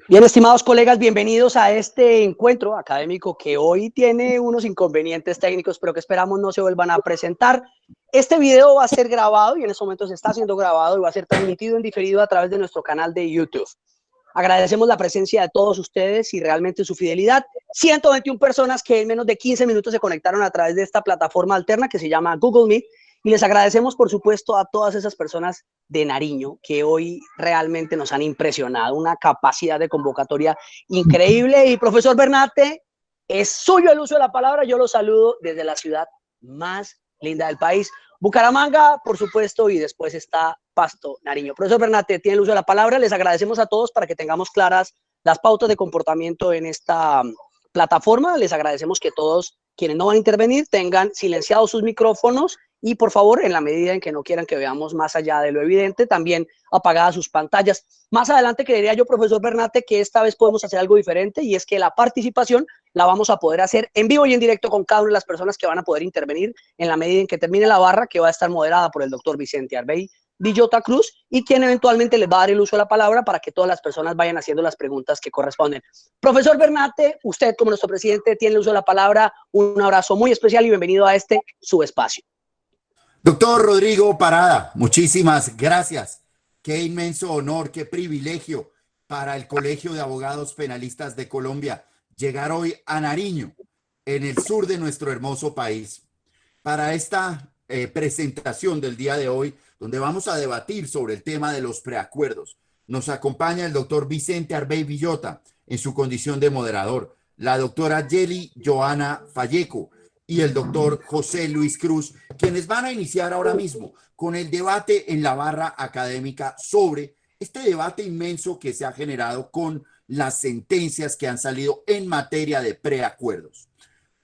Bien, estimados colegas, bienvenidos a este encuentro académico que hoy tiene unos inconvenientes técnicos, pero que esperamos no se vuelvan a presentar. Este video va a ser grabado y en estos momentos está siendo grabado y va a ser transmitido en diferido a través de nuestro canal de YouTube. Agradecemos la presencia de todos ustedes y realmente su fidelidad. 121 personas que en menos de 15 minutos se conectaron a través de esta plataforma alterna que se llama Google Meet. Y les agradecemos, por supuesto, a todas esas personas de Nariño que hoy realmente nos han impresionado. Una capacidad de convocatoria increíble. Y profesor Bernate, es suyo el uso de la palabra. Yo lo saludo desde la ciudad más linda del país, Bucaramanga, por supuesto, y después está Pasto, Nariño. Profesor Bernate, tiene el uso de la palabra. Les agradecemos a todos para que tengamos claras las pautas de comportamiento en esta plataforma. Les agradecemos que todos quienes no van a intervenir tengan silenciados sus micrófonos y, por favor, en la medida en que no quieran que veamos más allá de lo evidente, también apagadas sus pantallas. Más adelante creería yo, profesor Bernate, que esta vez podemos hacer algo diferente y es que la participación la vamos a poder hacer en vivo y en directo con cada una de las personas que van a poder intervenir en la medida en que termine la barra, que va a estar moderada por el doctor Vicente Arbey Villota Cruz, y quien eventualmente les va a dar el uso de la palabra para que todas las personas vayan haciendo las preguntas que corresponden. Profesor Bernate, usted como nuestro presidente tiene el uso de la palabra. Un abrazo muy especial y bienvenido a este su espacio. Doctor Rodrigo Parada, muchísimas gracias. Qué inmenso honor, qué privilegio para el Colegio de Abogados Penalistas de Colombia llegar hoy a Nariño, en el sur de nuestro hermoso país, para esta presentación del día de hoy, donde vamos a debatir sobre el tema de los preacuerdos. Nos acompaña el doctor Vicente Arbey Villota en su condición de moderador, la doctora Yeli Joana Falleco y el doctor José Luis Cruz, quienes van a iniciar ahora mismo con el debate en la barra académica sobre este debate inmenso que se ha generado con las sentencias que han salido en materia de preacuerdos.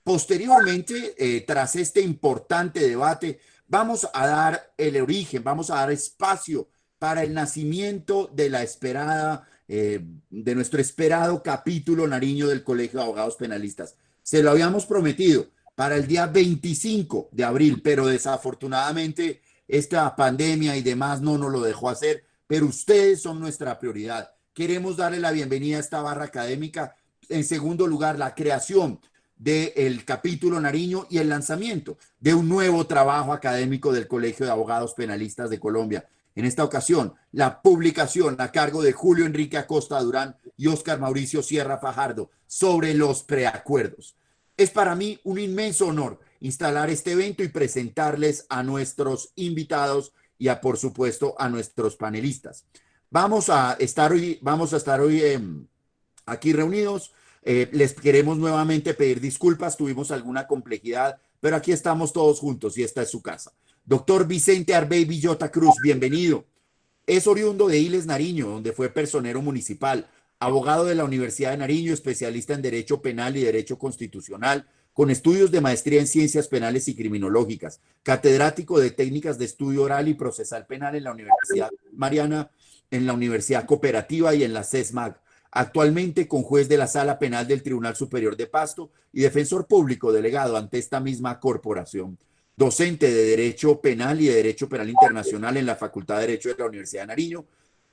Posteriormente, tras este importante debate, vamos a dar el origen, vamos a dar espacio para el nacimiento de la esperada, de nuestro esperado capítulo Nariño del Colegio de Abogados Penalistas. Se lo habíamos prometido para el día 25 de abril, pero desafortunadamente esta pandemia y demás no nos lo dejó hacer, pero ustedes son nuestra prioridad. Queremos darle la bienvenida a esta barra académica. En segundo lugar, la creación del capítulo Nariño y el lanzamiento de un nuevo trabajo académico del Colegio de Abogados Penalistas de Colombia. En esta ocasión, la publicación a cargo de Julio Enrique Acosta Durán y Óscar Mauricio Sierra Fajardo sobre los preacuerdos. Es para mí un inmenso honor instalar este evento y presentarles a nuestros invitados y por supuesto, a nuestros panelistas. Vamos a estar hoy aquí reunidos. Les queremos nuevamente pedir disculpas, tuvimos alguna complejidad, pero aquí estamos todos juntos y esta es su casa. Doctor Vicente Arbey Villota Cruz, bienvenido. Es oriundo de Iles, Nariño, donde fue personero municipal, abogado de la Universidad de Nariño, especialista en Derecho Penal y Derecho Constitucional, con estudios de maestría en Ciencias Penales y Criminológicas, catedrático de Técnicas de Estudio Oral y Procesal Penal en la Universidad Mariana, en la Universidad Cooperativa y en la CESMAG. Actualmente conjuez de la Sala Penal del Tribunal Superior de Pasto y defensor público delegado ante esta misma corporación. Docente de Derecho Penal y de Derecho Penal Internacional en la Facultad de Derecho de la Universidad de Nariño,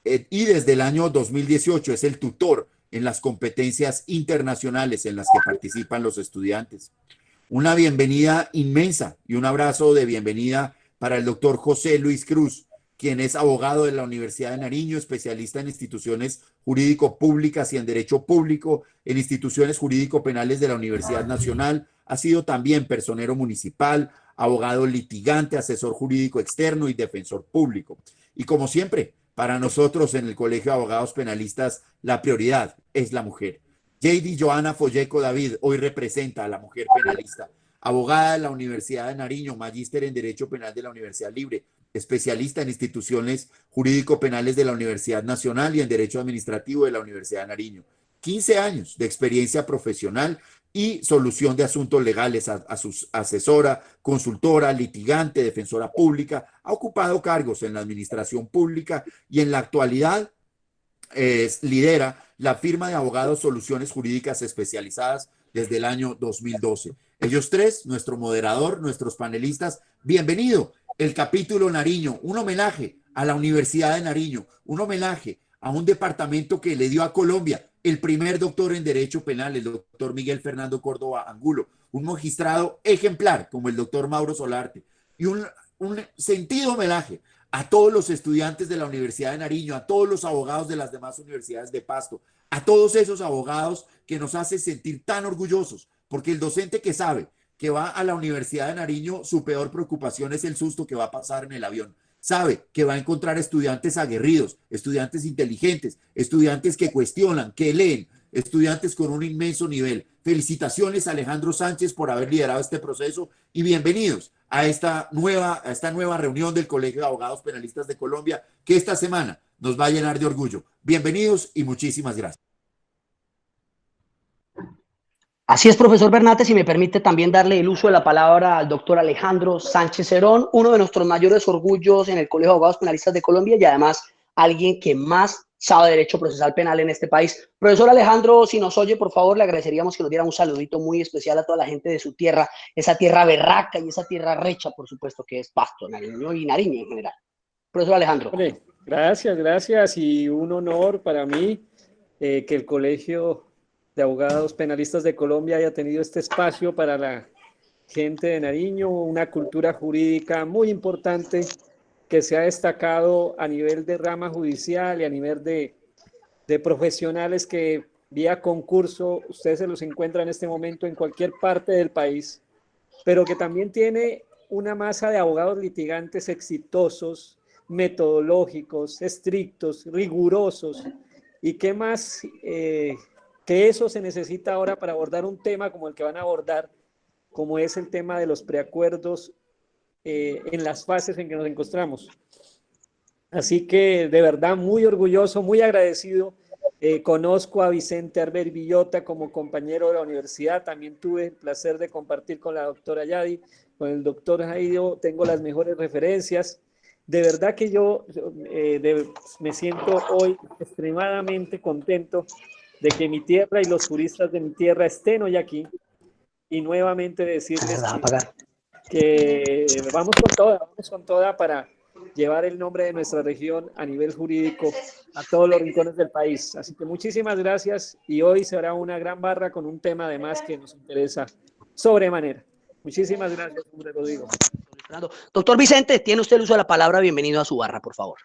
y desde el año 2018 es el tutor en las competencias internacionales en las que participan los estudiantes. Una bienvenida inmensa y un abrazo de bienvenida para el doctor José Luis Cruz, quien es abogado de la Universidad de Nariño, especialista en instituciones jurídico-públicas y en derecho público, en instituciones jurídico-penales de la Universidad Nacional. Ha sido también personero municipal, abogado litigante, asesor jurídico externo y defensor público. Y como siempre, para nosotros en el Colegio de Abogados Penalistas, la prioridad es la mujer. Yeli Joana Falleco David hoy representa a la mujer penalista, abogada de la Universidad de Nariño, magíster en Derecho Penal de la Universidad Libre, especialista en instituciones jurídico-penales de la Universidad Nacional y en Derecho Administrativo de la Universidad de Nariño. 15 años de experiencia profesional y solución de asuntos legales, a su asesora, consultora, litigante, defensora pública, ha ocupado cargos en la administración pública y en la actualidad lidera la firma de abogados Soluciones Jurídicas Especializadas desde el año 2012. Ellos tres, nuestro moderador, nuestros panelistas, bienvenido. El capítulo Nariño, un homenaje a la Universidad de Nariño, un homenaje a un departamento que le dio a Colombia el primer doctor en Derecho Penal, el doctor Miguel Fernando Córdoba Angulo, un magistrado ejemplar como el doctor Mauro Solarte, y un sentido homenaje a todos los estudiantes de la Universidad de Nariño, a todos los abogados de las demás universidades de Pasto, a todos esos abogados que nos hacen sentir tan orgullosos, porque el docente que sabe que va a la Universidad de Nariño, su peor preocupación es el susto que va a pasar en el avión. Sabe que va a encontrar estudiantes aguerridos, estudiantes inteligentes, estudiantes que cuestionan, que leen, estudiantes con un inmenso nivel. Felicitaciones a Alejandro Sánchez por haber liderado este proceso y bienvenidos a esta nueva reunión del Colegio de Abogados Penalistas de Colombia, que esta semana nos va a llenar de orgullo. Bienvenidos y muchísimas gracias. Así es, profesor Bernate, si me permite también darle el uso de la palabra al doctor Alejandro Sánchez Cerón, uno de nuestros mayores orgullos en el Colegio de Abogados Penalistas de Colombia y además alguien que más sabe derecho procesal penal en este país. Profesor Alejandro, si nos oye, por favor, le agradeceríamos que nos diera un saludito muy especial a toda la gente de su tierra, esa tierra berraca y esa tierra recha, por supuesto, que es Pasto, Nariño y Nariño en general. Profesor Alejandro. Hombre, gracias y un honor para mí que el Colegio de Abogados Penalistas de Colombia haya tenido este espacio para la gente de Nariño, una cultura jurídica muy importante que se ha destacado a nivel de rama judicial y a nivel de profesionales que vía concurso ustedes se los encuentran en este momento en cualquier parte del país, pero que también tiene una masa de abogados litigantes exitosos, metodológicos, estrictos, rigurosos, y qué más que eso se necesita ahora para abordar un tema como el que van a abordar, como es el tema de los preacuerdos en las fases en que nos encontramos. Así que de verdad muy orgulloso, muy agradecido. Conozco a Vicente Arbey Villota como compañero de la universidad, también tuve el placer de compartir con la doctora Yadi, con el doctor Jaido, tengo las mejores referencias. De verdad que yo me siento hoy extremadamente contento de que mi tierra y los juristas de mi tierra estén hoy aquí y nuevamente decirles que vamos con toda para llevar el nombre de nuestra región a nivel jurídico a todos los rincones del país. Así que muchísimas gracias y hoy será una gran barra con un tema además que nos interesa sobremanera. Muchísimas gracias, hombre, lo digo. Doctor Vicente, tiene usted el uso de la palabra, bienvenido a su barra, por favor.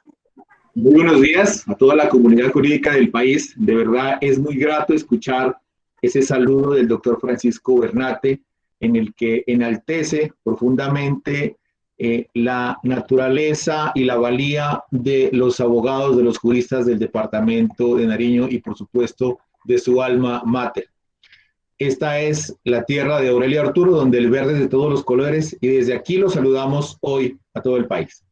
Muy buenos días a toda la comunidad jurídica del país. De verdad es muy grato escuchar ese saludo del doctor Francisco Bernate, en el que enaltece profundamente la naturaleza y la valía de los abogados, de los juristas del departamento de Nariño y por supuesto de su alma mater. Esta es la tierra de Aurelio Arturo, donde el verde es de todos los colores y desde aquí los saludamos hoy a todo el país.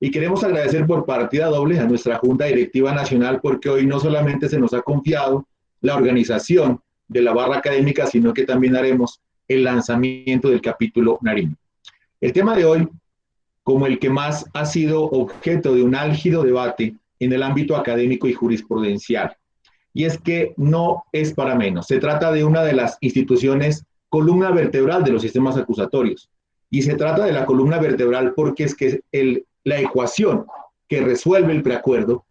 Y queremos agradecer por partida doble a nuestra Junta Directiva Nacional porque hoy no solamente se nos ha confiado la organización de la barra académica, sino que también haremos el lanzamiento del capítulo Nariño. El tema de hoy, como el que más ha sido objeto de un álgido debate en el ámbito académico y jurisprudencial, y es que no es para menos. Se trata de una de las instituciones columna vertebral de los sistemas acusatorios, y se trata de la columna vertebral porque es que la ecuación que resuelve el preacuerdo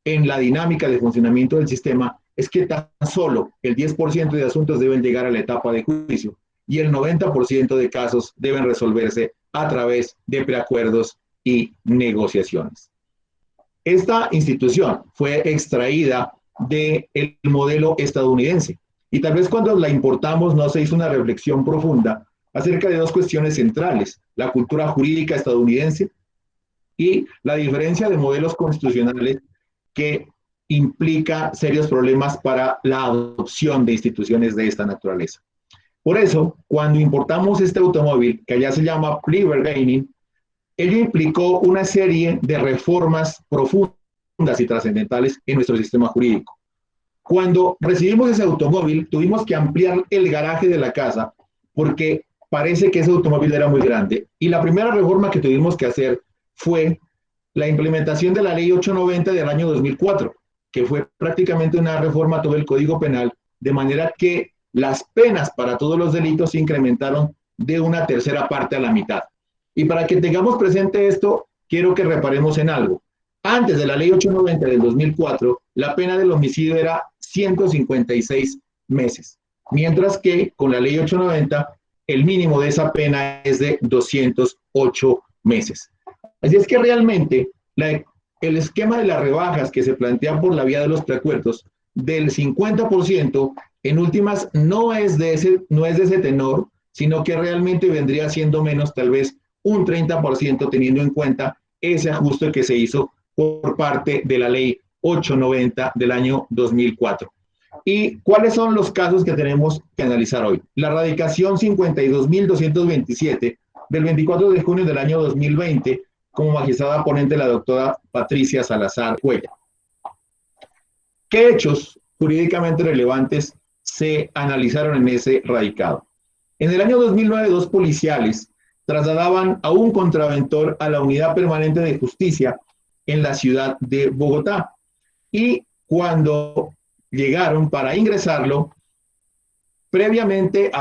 en la dinámica de funcionamiento del sistema es que tan solo el 10% de asuntos deben llegar a la etapa de juicio y el 90% de casos deben resolverse a través de preacuerdos y negociaciones. Esta institución fue extraída del modelo estadounidense y tal vez cuando la importamos no se hizo una reflexión profunda acerca de dos cuestiones centrales: la cultura jurídica estadounidense y la diferencia de modelos constitucionales que implica serios problemas para la adopción de instituciones de esta naturaleza. Por eso, cuando importamos este automóvil, que allá se llama Plea-Bargaining, ello implicó una serie de reformas profundas y trascendentales en nuestro sistema jurídico. Cuando recibimos ese automóvil, tuvimos que ampliar el garaje de la casa porque parece que ese automóvil era muy grande. Y la primera reforma que tuvimos que hacer fue la implementación de la ley 890 del año 2004, que fue prácticamente una reforma a todo el Código Penal, de manera que las penas para todos los delitos se incrementaron de una tercera parte a la mitad. Y para que tengamos presente esto, quiero que reparemos en algo. Antes de la ley 890 del 2004, la pena del homicidio era 156 meses, mientras que con la ley 890 el mínimo de esa pena es de 208 meses. Así es que realmente el esquema de las rebajas que se plantean por la vía de los preacuerdos del 50% en últimas no es de ese tenor, sino que realmente vendría siendo menos, tal vez un 30%, teniendo en cuenta ese ajuste que se hizo por parte de la ley 890 del año 2004. ¿Y cuáles son los casos que tenemos que analizar hoy? La radicación 52.227 del 24 de junio del año 2020, como magistrada ponente la doctora Patricia Salazar Cuellar. ¿Qué hechos jurídicamente relevantes se analizaron en ese radicado? En el año 2009, 2 policiales trasladaban a un contraventor a la Unidad Permanente de Justicia en la ciudad de Bogotá. Y cuando llegaron para ingresarlo, previamente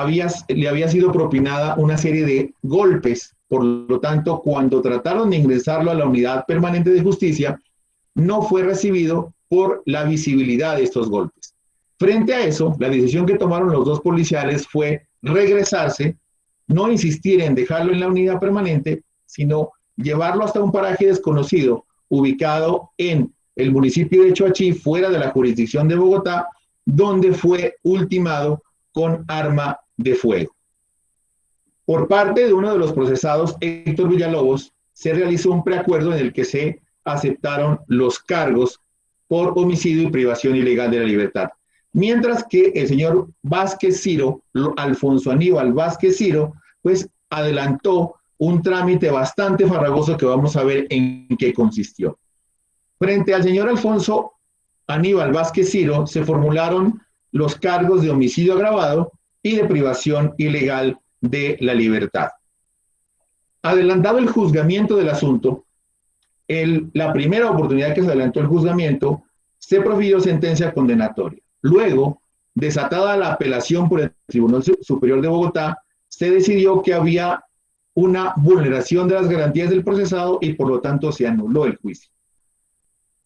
le había sido propinada una serie de golpes. Por lo tanto, cuando trataron de ingresarlo a la Unidad Permanente de Justicia, no fue recibido por la visibilidad de estos golpes. Frente a eso, la decisión que tomaron los 2 policiales fue regresarse, no insistir en dejarlo en la unidad permanente, sino llevarlo hasta un paraje desconocido, ubicado en el municipio de Choachí, fuera de la jurisdicción de Bogotá, donde fue ultimado con arma de fuego. Por parte de uno de los procesados, Héctor Villalobos, se realizó un preacuerdo en el que se aceptaron los cargos por homicidio y privación ilegal de la libertad. Mientras que el señor Vázquez Ciro, Alfonso Aníbal Vázquez Ciro, pues adelantó un trámite bastante farragoso que vamos a ver en qué consistió. Frente al señor Alfonso Aníbal Vázquez Ciro se formularon los cargos de homicidio agravado y de privación ilegal de la libertad. Adelantado el juzgamiento del asunto, la primera oportunidad que se adelantó el juzgamiento, se profirió sentencia condenatoria. Luego, desatada la apelación por el Tribunal Superior de Bogotá, se decidió que había una vulneración de las garantías del procesado y por lo tanto se anuló el juicio.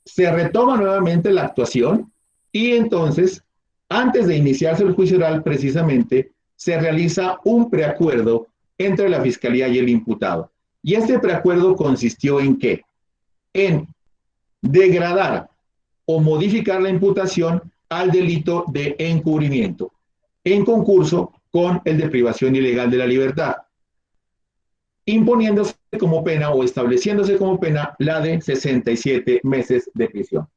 Se retoma nuevamente la actuación y entonces, antes de iniciarse el juicio oral, precisamente, se realiza un preacuerdo entre la Fiscalía y el imputado. Y este preacuerdo consistió en ¿qué? En degradar o modificar la imputación al delito de encubrimiento, en concurso con el de privación ilegal de la libertad, imponiéndose como pena o estableciéndose como pena la de 67 meses de prisión.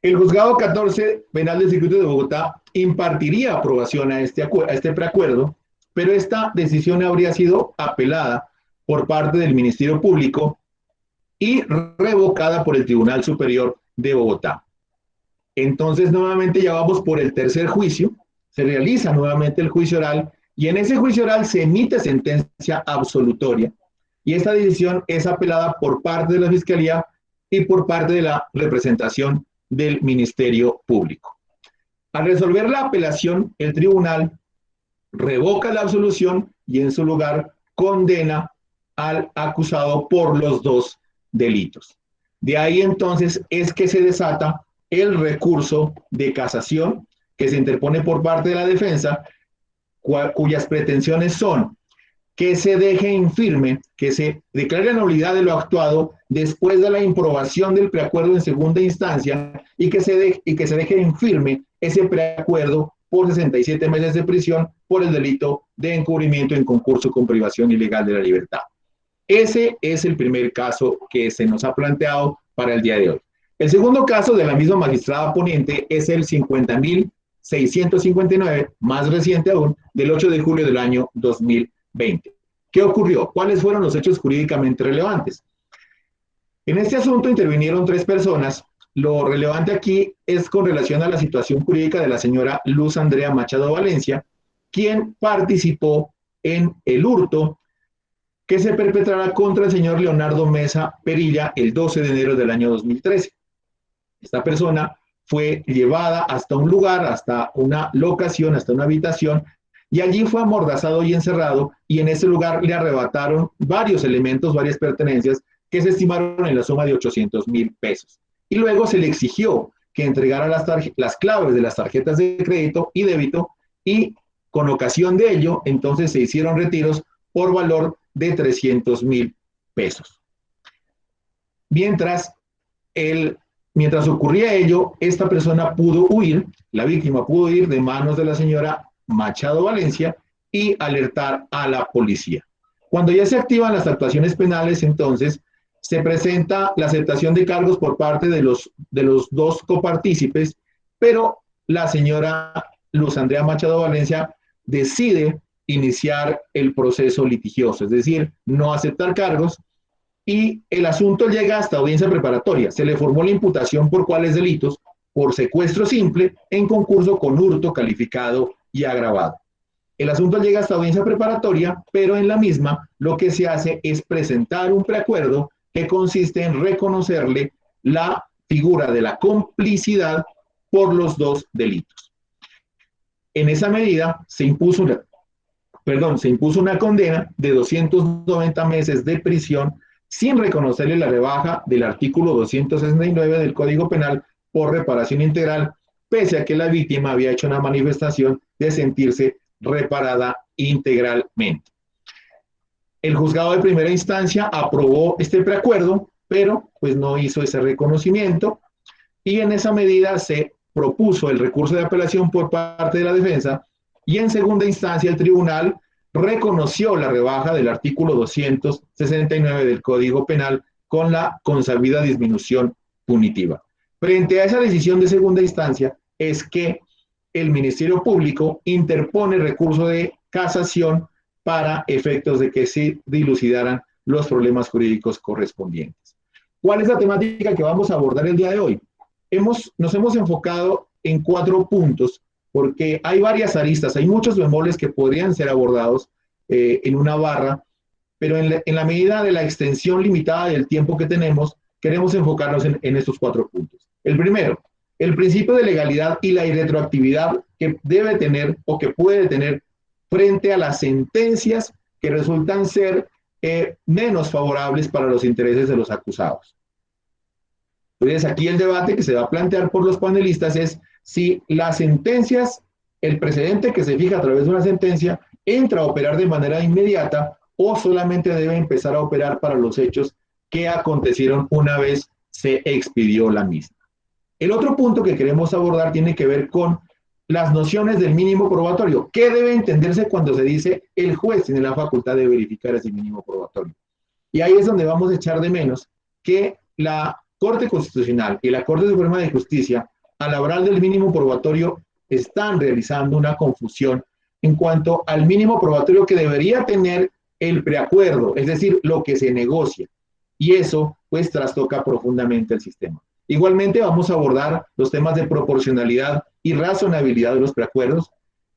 El Juzgado 14 Penal del Circuito de Bogotá impartiría aprobación a este preacuerdo, pero esta decisión habría sido apelada por parte del Ministerio Público y revocada por el Tribunal Superior de Bogotá. Entonces, nuevamente ya vamos por el tercer juicio, se realiza nuevamente el juicio oral y en ese juicio oral se emite sentencia absolutoria y esta decisión es apelada por parte de la Fiscalía y por parte de la representación del Ministerio Público. Al resolver la apelación, el tribunal revoca la absolución y en su lugar condena al acusado por los 2 delitos. De ahí entonces es que se desata el recurso de casación que se interpone por parte de la defensa, cuyas pretensiones son que se deje infirme, que se declare nulidad de lo actuado después de la improbación del preacuerdo en segunda instancia y que se deje infirme ese preacuerdo por 67 meses de prisión por el delito de encubrimiento en concurso con privación ilegal de la libertad. Ese es el primer caso que se nos ha planteado para el día de hoy. El segundo caso de la misma magistrada ponente es el 50.659, más reciente aún, del 8 de julio del año 2020. ¿Qué ocurrió? ¿Cuáles fueron los hechos jurídicamente relevantes? En este asunto intervinieron 3 personas. Lo relevante aquí es con relación a la situación jurídica de la señora Luz Andrea Machado Valencia, quien participó en el hurto que se perpetrará contra el señor Leonardo Mesa Perilla el 12 de enero del año 2013. Esta persona fue llevada hasta un lugar, hasta una locación, hasta una habitación, y allí fue amordazado y encerrado, y en ese lugar le arrebataron varios elementos, varias pertenencias que se estimaron en la suma de 800.000 pesos. Y luego se le exigió que entregara las claves de las tarjetas de crédito y débito, y con ocasión de ello, entonces se hicieron retiros por valor de 300.000 pesos. Mientras ocurría ello, esta persona pudo huir, la víctima pudo huir de manos de la señora Machado Valencia y alertar a la policía. Cuando ya se activan las actuaciones penales, entonces se presenta la aceptación de cargos por parte de los dos copartícipes, pero la señora Luz Andrea Machado Valencia decide iniciar el proceso litigioso, es decir, no aceptar cargos, y el asunto llega hasta audiencia preparatoria. Se le formó la imputación por cuáles delitos: por secuestro simple en concurso con hurto calificado y agravado. El asunto llega hasta audiencia preparatoria, pero en la misma lo que se hace es presentar un preacuerdo que consiste en reconocerle la figura de la complicidad por los dos delitos. En esa medida se impuso una condena de 290 meses de prisión sin reconocerle la rebaja del artículo 269 del Código Penal por reparación integral, pese a que la víctima había hecho una manifestación de sentirse reparada integralmente. El juzgado de primera instancia aprobó este preacuerdo, pero pues no hizo ese reconocimiento, y en esa medida se propuso el recurso de apelación por parte de la defensa, y en segunda instancia el tribunal reconoció la rebaja del artículo 269 del Código Penal con la consabida disminución punitiva. Frente a esa decisión de segunda instancia es que el Ministerio Público interpone recurso de casación para efectos de que se dilucidaran los problemas jurídicos correspondientes. ¿Cuál es la temática que vamos a abordar el día de hoy? Nos hemos enfocado en 4 puntos, porque hay varias aristas, hay muchos bemoles que podrían ser abordados en una barra, pero en la medida de la extensión limitada del tiempo que tenemos, queremos enfocarnos en estos 4 puntos. El primero, el principio de legalidad y la irretroactividad que debe tener o que puede tener frente a las sentencias que resultan ser menos favorables para los intereses de los acusados. Entonces, aquí el debate que se va a plantear por los panelistas es si las sentencias, el precedente que se fija a través de una sentencia, entra a operar de manera inmediata o solamente debe empezar a operar para los hechos que acontecieron una vez se expidió la misma. El otro punto que queremos abordar tiene que ver con las nociones del mínimo probatorio. ¿Qué debe entenderse cuando se dice el juez tiene la facultad de verificar ese mínimo probatorio? Y ahí es donde vamos a echar de menos que la Corte Constitucional y la Corte Suprema de Justicia, al hablar del mínimo probatorio, están realizando una confusión en cuanto al mínimo probatorio que debería tener el preacuerdo, es decir, lo que se negocia. Y eso, pues, trastoca profundamente el sistema. Igualmente, vamos a abordar los temas de proporcionalidad y razonabilidad de los preacuerdos.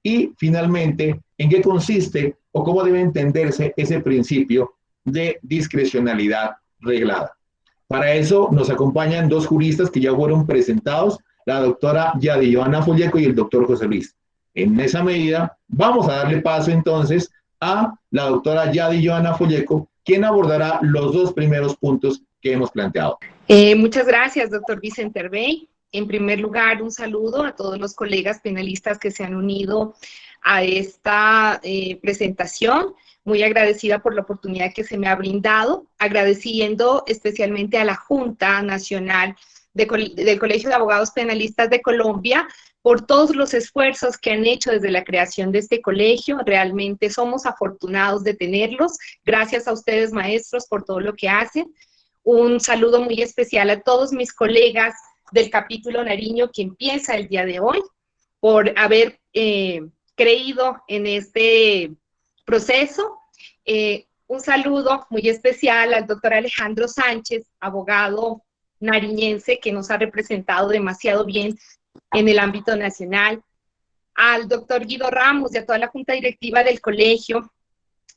Y, finalmente, en qué consiste o cómo debe entenderse ese principio de discrecionalidad reglada. Para eso nos acompañan 2 juristas que ya fueron presentados, la doctora Yadi Joana Folleco y el doctor José Luis. En esa medida, vamos a darle paso entonces a la doctora Yadi Joana Folleco, quien abordará los 2 primeros puntos que hemos planteado. Muchas gracias, doctor Vicente Arbey. En primer lugar, un saludo a todos los colegas penalistas que se han unido a esta presentación. Muy agradecida por la oportunidad que se me ha brindado, agradeciendo especialmente a la Junta Nacional del Colegio de Abogados Penalistas de Colombia por todos los esfuerzos que han hecho desde la creación de este colegio. Realmente somos afortunados de tenerlos. Gracias a ustedes, maestros, por todo lo que hacen. Un saludo muy especial a todos mis colegas del capítulo Nariño que empieza el día de hoy, por haber creído en este proceso. Un saludo muy especial al doctor Alejandro Sánchez, abogado nariñense que nos ha representado demasiado bien en el ámbito nacional, al doctor Guido Ramos y a toda la junta directiva del colegio,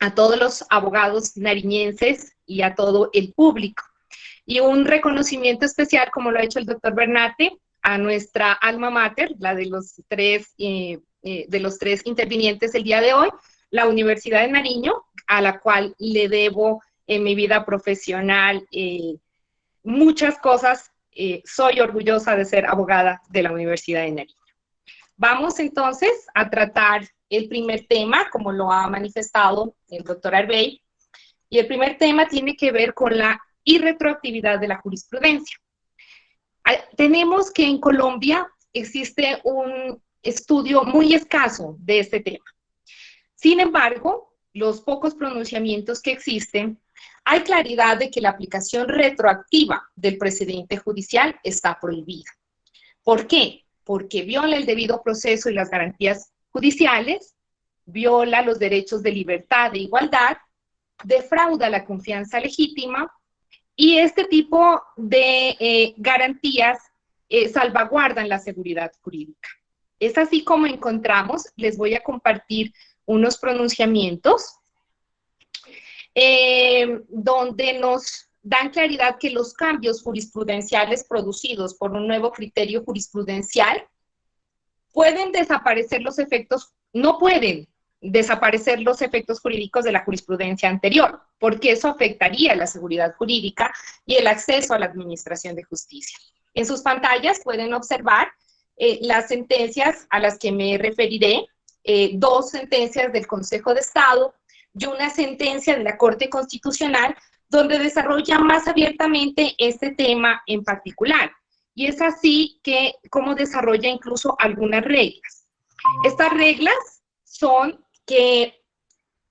a todos los abogados nariñenses y a todo el público. Y un reconocimiento especial, como lo ha hecho el doctor Bernate, a nuestra alma mater, la de los 3 de los tres intervinientes el día de hoy, la Universidad de Nariño, a la cual le debo en mi vida profesional muchas cosas. Soy orgullosa de ser abogada de la Universidad de Nariño. Vamos entonces a tratar el primer tema, como lo ha manifestado el doctor Arbey, y el primer tema tiene que ver con la irretroactividad de la jurisprudencia. Tenemos que en Colombia existe un estudio muy escaso de este tema. Sin embargo, los pocos pronunciamientos que existen, hay claridad de que la aplicación retroactiva del precedente judicial está prohibida. ¿Por qué? Porque viola el debido proceso y las garantías judiciales, viola los derechos de libertad e igualdad, defrauda la confianza legítima y este tipo de garantías salvaguardan la seguridad jurídica. Es así como encontramos, les voy a compartir unos pronunciamientos donde nos dan claridad que los cambios jurisprudenciales producidos por un nuevo criterio jurisprudencial pueden desaparecer los efectos, no pueden desaparecer los efectos jurídicos de la jurisprudencia anterior, porque eso afectaría la seguridad jurídica y el acceso a la administración de justicia. En sus pantallas pueden observar las sentencias a las que me referiré, dos sentencias del Consejo de Estado y una sentencia de la Corte Constitucional, donde desarrolla más abiertamente este tema en particular. Y es así que como desarrolla incluso algunas reglas. Estas reglas son que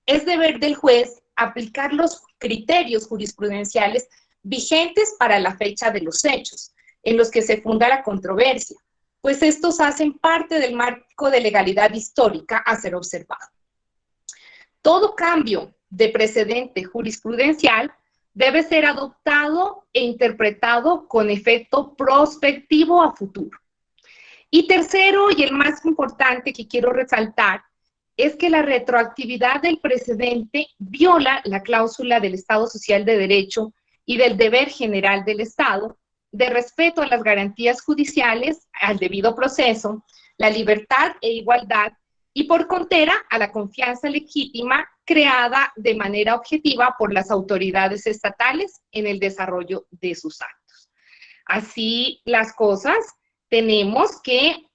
es deber del juez aplicar los criterios jurisprudenciales vigentes para la fecha de los hechos en los que se funda la controversia, pues estos hacen parte del marco de legalidad histórica a ser observado. Todo cambio de precedente jurisprudencial debe ser adoptado e interpretado con efecto prospectivo a futuro. Y tercero, y el más importante que quiero resaltar, es que la retroactividad del precedente viola la cláusula del Estado Social de Derecho y del deber general del Estado de respeto a las garantías judiciales, al debido proceso, la libertad e igualdad, y por contera a la confianza legítima creada de manera objetiva por las autoridades estatales en el desarrollo de sus actos. Así las cosas, tenemos que,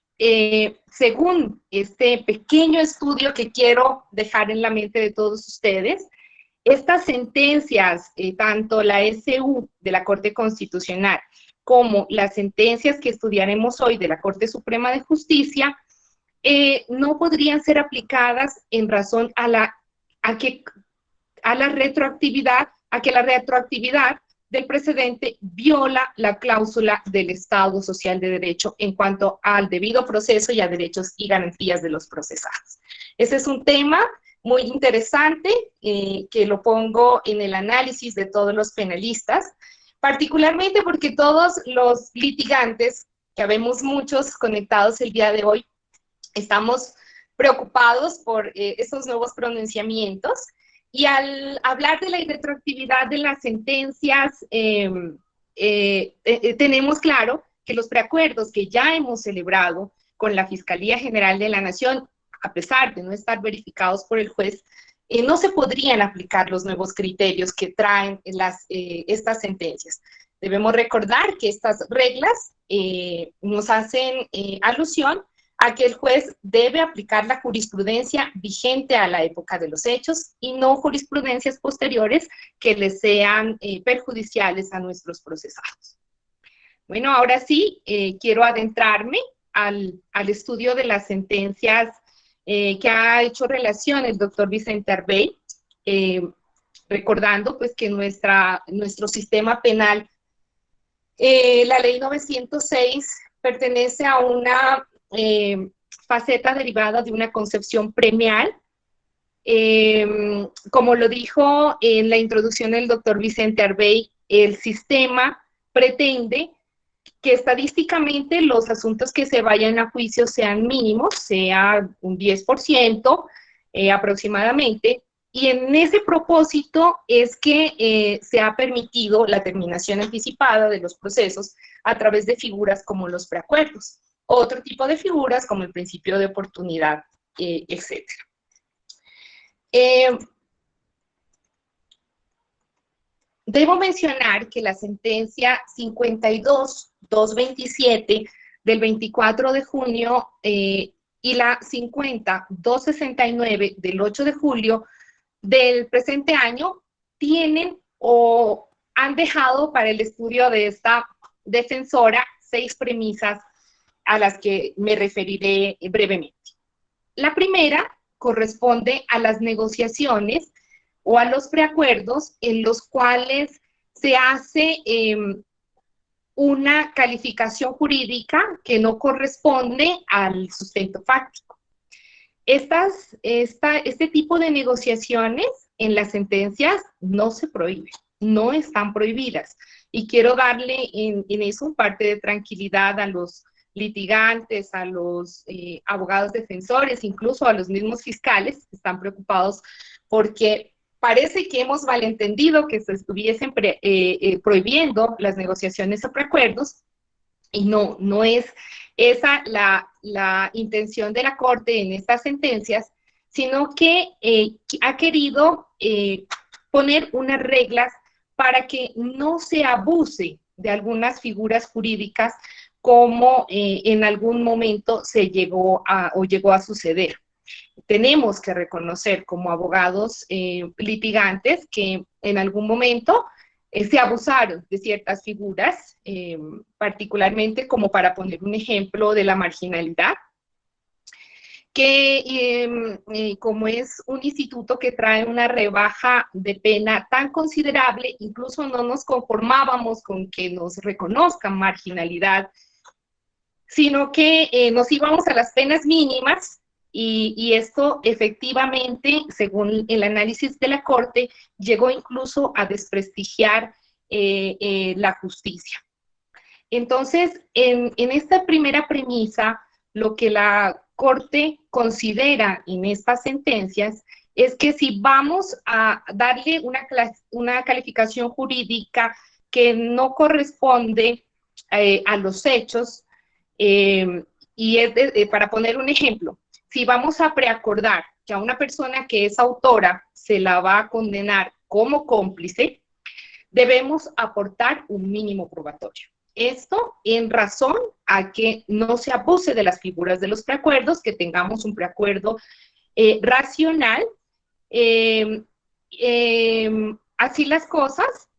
según este pequeño estudio que quiero dejar en la mente de todos ustedes, estas sentencias, tanto la SU de la Corte Constitucional como las sentencias que estudiaremos hoy de la Corte Suprema de Justicia, no podrían ser aplicadas en razón a que la retroactividad del precedente viola la cláusula del Estado Social de Derecho en cuanto al debido proceso y a derechos y garantías de los procesados. Ese es un tema muy interesante que lo pongo en el análisis de todos los penalistas, particularmente porque todos los litigantes, que habemos muchos conectados el día de hoy, estamos preocupados por estos nuevos pronunciamientos, y al hablar de la irretroactividad de las sentencias, tenemos claro que los preacuerdos que ya hemos celebrado con la Fiscalía General de la Nación, a pesar de no estar verificados por el juez, no se podrían aplicar los nuevos criterios que traen estas sentencias. Debemos recordar que estas reglas nos hacen alusión a que el juez debe aplicar la jurisprudencia vigente a la época de los hechos y no jurisprudencias posteriores que les sean perjudiciales a nuestros procesados. Bueno, ahora sí, quiero adentrarme al estudio de las sentencias que ha hecho relación el doctor Vicente Arbey, recordando pues que nuestro sistema penal, la ley 906, pertenece a una faceta derivada de una concepción premial. Como lo dijo en la introducción el doctor Vicente Arbey, el sistema pretende que estadísticamente los asuntos que se vayan a juicio sean mínimos, sea un 10% aproximadamente, y en ese propósito es que se ha permitido la terminación anticipada de los procesos a través de figuras como los preacuerdos. otro tipo de figuras como el principio de oportunidad, etc. Debo mencionar que la sentencia 52.227 del 24 de junio y la 50.269 del 8 de julio del presente año tienen o han dejado para el estudio de esta defensora 6 premisas a las que me referiré brevemente. La primera corresponde a las negociaciones o a los preacuerdos en los cuales se hace una calificación jurídica que no corresponde al sustento fáctico. Este tipo de negociaciones en las sentencias no se prohíben, no están prohibidas. Y quiero darle en eso un parte de tranquilidad a los litigantes, a los abogados defensores, incluso a los mismos fiscales que están preocupados porque parece que hemos malentendido que se estuviesen prohibiendo las negociaciones o preacuerdos, y no es esa la intención de la Corte en estas sentencias, sino que ha querido poner unas reglas para que no se abuse de algunas figuras jurídicas como en algún momento llegó a suceder. Tenemos que reconocer como abogados litigantes que en algún momento se abusaron de ciertas figuras, particularmente como para poner un ejemplo de la marginalidad, que como es un instituto que trae una rebaja de pena tan considerable, incluso no nos conformábamos con que nos reconozcan marginalidad, sino que nos íbamos a las penas mínimas. Y esto efectivamente, según el análisis de la Corte, llegó incluso a desprestigiar la justicia. Entonces, en esta primera premisa, lo que la Corte considera en estas sentencias es que si vamos a darle una calificación jurídica que no corresponde a los hechos, para poner un ejemplo, si vamos a preacordar que a una persona que es autora se la va a condenar como cómplice, debemos aportar un mínimo probatorio. Esto en razón a que no se abuse de las figuras de los preacuerdos, que tengamos un preacuerdo racional. Así las cosas,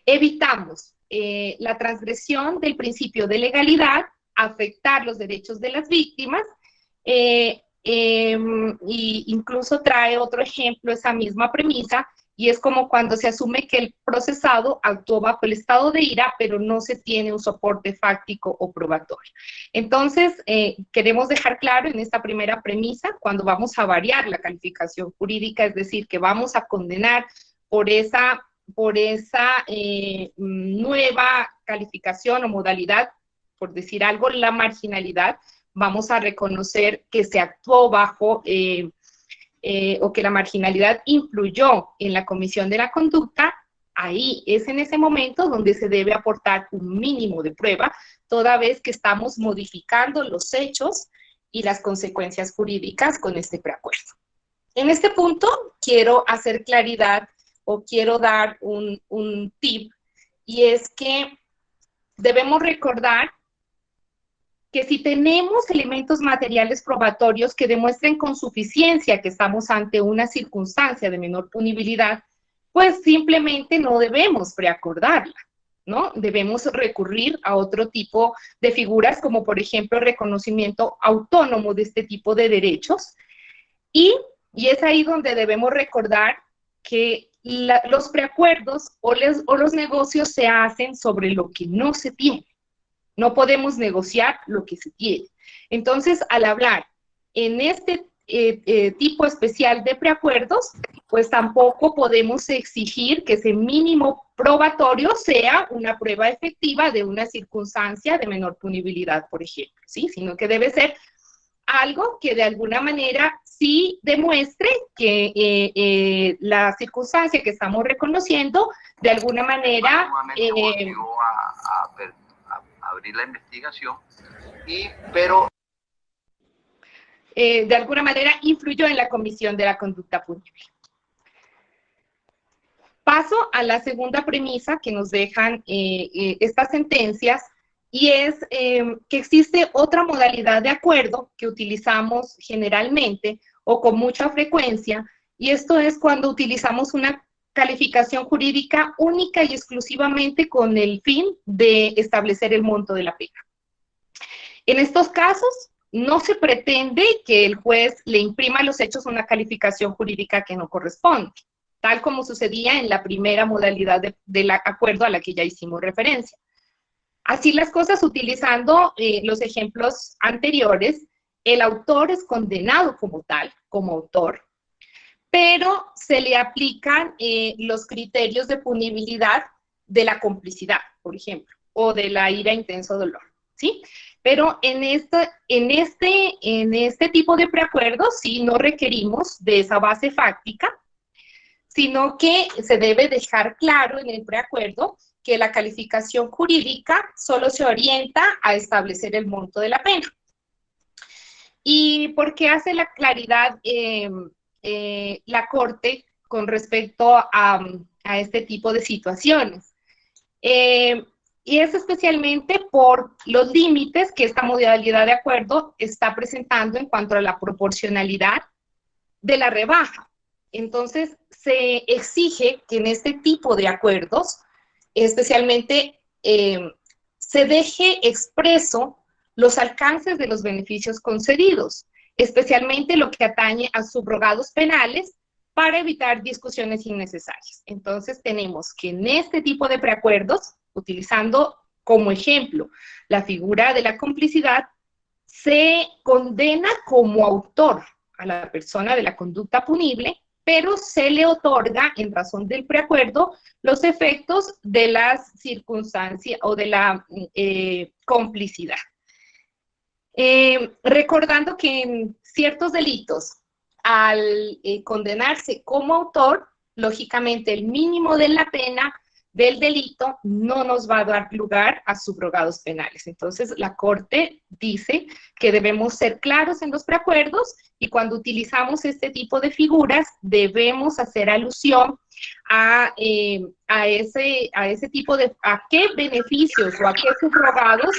evitamos la transgresión del principio de legalidad, afectar los derechos de las víctimas, y incluso trae otro ejemplo, esa misma premisa, y es como cuando se asume que el procesado actuó bajo el estado de ira, pero no se tiene un soporte fáctico o probatorio. Entonces, queremos dejar claro en esta primera premisa, cuando vamos a variar la calificación jurídica, es decir, que vamos a condenar por esa nueva calificación o modalidad, por decir algo, la marginalidad, vamos a reconocer que se actuó bajo o que la marginalidad influyó en la comisión de la conducta. Ahí es en ese momento donde se debe aportar un mínimo de prueba, toda vez que estamos modificando los hechos y las consecuencias jurídicas con este preacuerdo. En este punto quiero hacer claridad o quiero dar un tip, y es que debemos recordar que si tenemos elementos materiales probatorios que demuestren con suficiencia que estamos ante una circunstancia de menor punibilidad, pues simplemente no debemos preacordarla, ¿no? Debemos recurrir a otro tipo de figuras, como por ejemplo el reconocimiento autónomo de este tipo de derechos, y es ahí donde debemos recordar que los preacuerdos o los negocios se hacen sobre lo que no se tiene. No podemos negociar lo que se tiene. Entonces, al hablar en este tipo especial de preacuerdos, pues tampoco podemos exigir que ese mínimo probatorio sea una prueba efectiva de una circunstancia de menor punibilidad, por ejemplo, ¿sí? Sino que debe ser algo que de alguna manera sí demuestre que la circunstancia que estamos reconociendo, de alguna manera... abrir la investigación, pero de alguna manera influyó en la comisión de la conducta punible. Paso a la segunda premisa que nos dejan estas sentencias, y es que existe otra modalidad de acuerdo que utilizamos generalmente o con mucha frecuencia, y esto es cuando utilizamos una calificación jurídica única y exclusivamente con el fin de establecer el monto de la pena. En estos casos, no se pretende que el juez le imprima a los hechos una calificación jurídica que no corresponde, tal como sucedía en la primera modalidad del acuerdo a la que ya hicimos referencia. Así las cosas, utilizando los ejemplos anteriores, el autor es condenado como tal, como autor, pero se le aplican los criterios de punibilidad de la complicidad, por ejemplo, o de la ira, intenso dolor, ¿sí? Pero en este tipo de preacuerdos sí no requerimos de esa base fáctica, sino que se debe dejar claro en el preacuerdo que la calificación jurídica solo se orienta a establecer el monto de la pena. ¿Y por qué hace la claridad la Corte con respecto a este tipo de situaciones? Y es especialmente por los límites que esta modalidad de acuerdo está presentando en cuanto a la proporcionalidad de la rebaja. Entonces, se exige que en este tipo de acuerdos, especialmente, se deje expreso los alcances de los beneficios concedidos, especialmente lo que atañe a subrogados penales, para evitar discusiones innecesarias. Entonces, tenemos que en este tipo de preacuerdos, utilizando como ejemplo la figura de la complicidad, se condena como autor a la persona de la conducta punible, pero se le otorga, en razón del preacuerdo, los efectos de las circunstancias o de la complicidad. Recordando que en ciertos delitos, al condenarse como autor, lógicamente el mínimo de la pena del delito no nos va a dar lugar a subrogados penales. Entonces, la Corte dice que debemos ser claros en los preacuerdos, y cuando utilizamos este tipo de figuras debemos hacer alusión a ese tipo de, a qué beneficios o a qué subrogados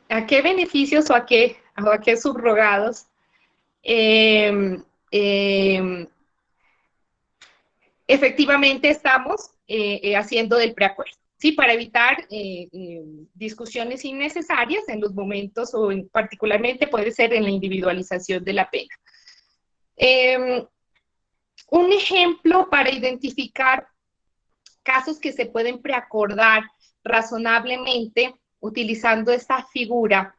o a qué subrogados efectivamente estamos haciendo del preacuerdo, ¿sí? Para evitar discusiones innecesarias en los momentos, o particularmente puede ser en la individualización de la pena. Un ejemplo para identificar casos que se pueden preacordar razonablemente utilizando esta figura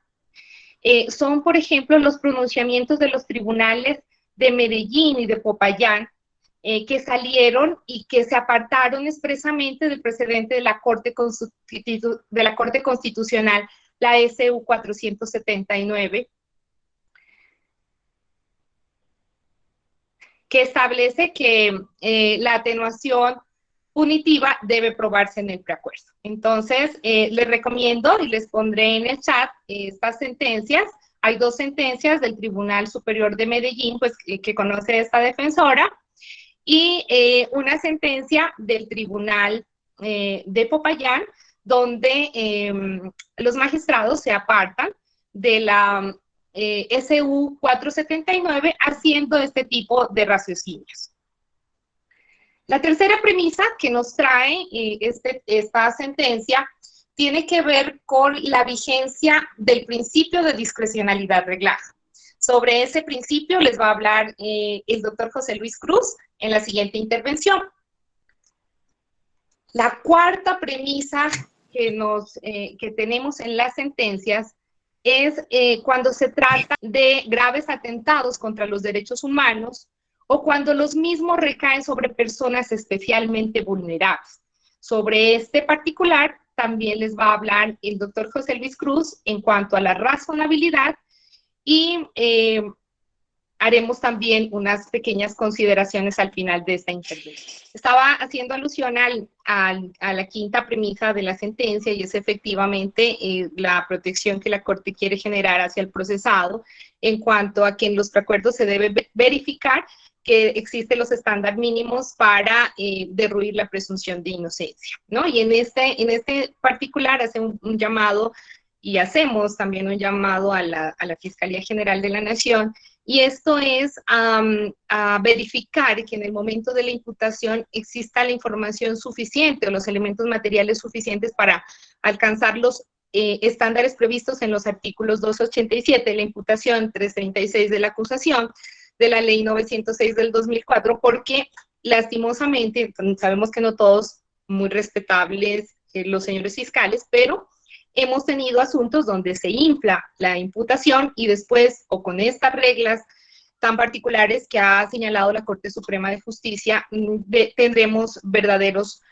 son, por ejemplo, los pronunciamientos de los tribunales de Medellín y de Popayán, que salieron y que se apartaron expresamente del precedente de la Corte Constitucional, la SU 479, que establece que la atenuación punitiva debe probarse en el preacuerdo. Entonces, les recomiendo y les pondré en el chat estas sentencias. Hay dos sentencias del Tribunal Superior de Medellín, pues, que conoce esta defensora, y una sentencia del Tribunal de Popayán, donde los magistrados se apartan de la SU 479 haciendo este tipo de raciocinios. La tercera premisa que nos trae esta sentencia tiene que ver con la vigencia del principio de discrecionalidad reglada. Sobre ese principio les va a hablar el doctor José Luis Cruz en la siguiente intervención. La cuarta premisa que tenemos en las sentencias es cuando se trata de graves atentados contra los derechos humanos, o cuando los mismos recaen sobre personas especialmente vulnerables. Sobre este particular también les va a hablar el doctor José Luis Cruz en cuanto a la razonabilidad y haremos también unas pequeñas consideraciones al final de esta intervención. Estaba haciendo alusión a la quinta premisa de la sentencia, y es efectivamente la protección que la Corte quiere generar hacia el procesado en cuanto a que en los preacuerdos se debe verificar que existen los estándares mínimos para derruir la presunción de inocencia, ¿no? Y en este particular hace un llamado, y hacemos también un llamado a la Fiscalía General de la Nación, y esto es a verificar que en el momento de la imputación exista la información suficiente o los elementos materiales suficientes para alcanzar los estándares previstos en los artículos 287 de la imputación, 336 de la acusación, de la Ley 906 del 2004, porque lastimosamente, sabemos que no todos muy respetables los señores fiscales, pero hemos tenido asuntos donde se infla la imputación y después, o con estas reglas tan particulares que ha señalado la Corte Suprema de Justicia, tendremos verdaderos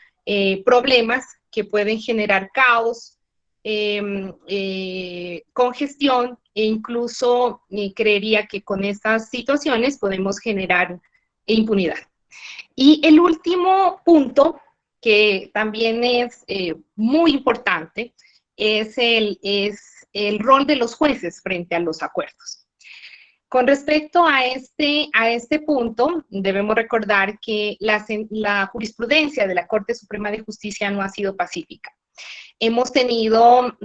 problemas que pueden generar caos, congestión, e incluso creería que con estas situaciones podemos generar impunidad. Y el último punto, que también es muy importante, es el rol de los jueces frente a los acuerdos. Con respecto a este punto, debemos recordar que la jurisprudencia de la Corte Suprema de Justicia no ha sido pacífica. Hemos tenido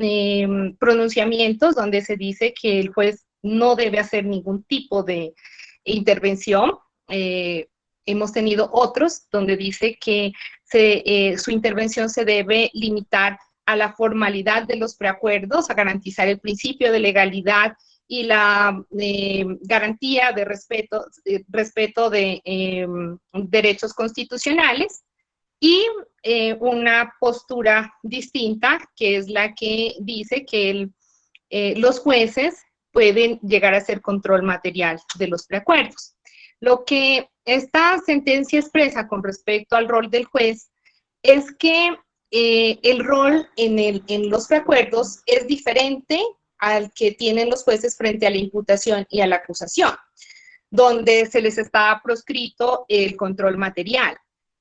pronunciamientos donde se dice que el juez no debe hacer ningún tipo de intervención. Hemos tenido otros donde dice que su intervención se debe limitar a la formalidad de los preacuerdos, a garantizar el principio de legalidad y la garantía de respeto de derechos constitucionales, y una postura distinta, que es la que dice que los jueces pueden llegar a hacer control material de los preacuerdos. Lo que esta sentencia expresa con respecto al rol del juez es que el rol en los preacuerdos es diferente al que tienen los jueces frente a la imputación y a la acusación, donde se les está proscrito el control material.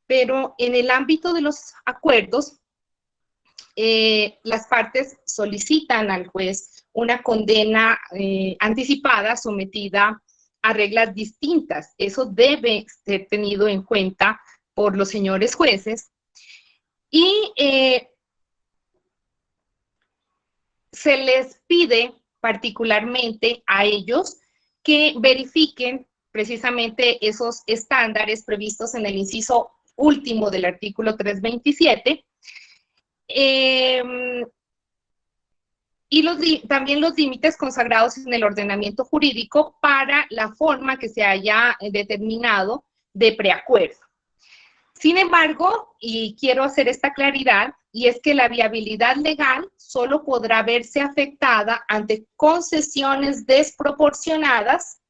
Pero en el ámbito de los acuerdos, las partes solicitan al juez una condena anticipada sometida a reglas distintas. Eso debe ser tenido en cuenta por los señores jueces. Y se les pide particularmente a ellos que verifiquen precisamente esos estándares previstos en el inciso último del artículo 327, y también los límites consagrados en el ordenamiento jurídico para la forma que se haya determinado de preacuerdo. Sin embargo, y quiero hacer esta claridad, y es que la viabilidad legal solo podrá verse afectada ante concesiones desproporcionadas,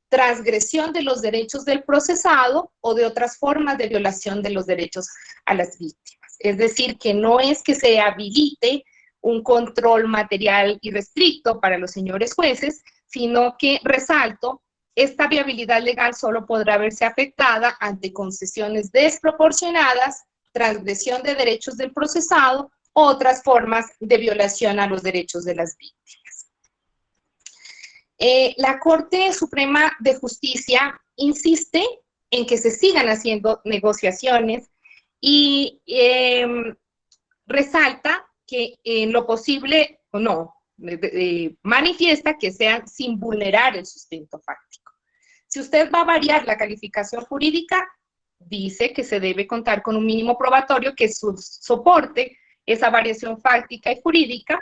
transgresión de los derechos del procesado o de otras formas de violación de los derechos a las víctimas. Es decir, que no es que se habilite un control material irrestricto para los señores jueces, sino que, resalto, esta viabilidad legal solo podrá verse afectada ante concesiones desproporcionadas, transgresión de derechos del procesado u otras formas de violación a los derechos de las víctimas. La Corte Suprema de Justicia insiste en que se sigan haciendo negociaciones y resalta que en lo posible, o no, manifiesta que sean sin vulnerar el sustento fáctico. Si usted va a variar la calificación jurídica, dice que se debe contar con un mínimo probatorio que soporte esa variación fáctica y jurídica.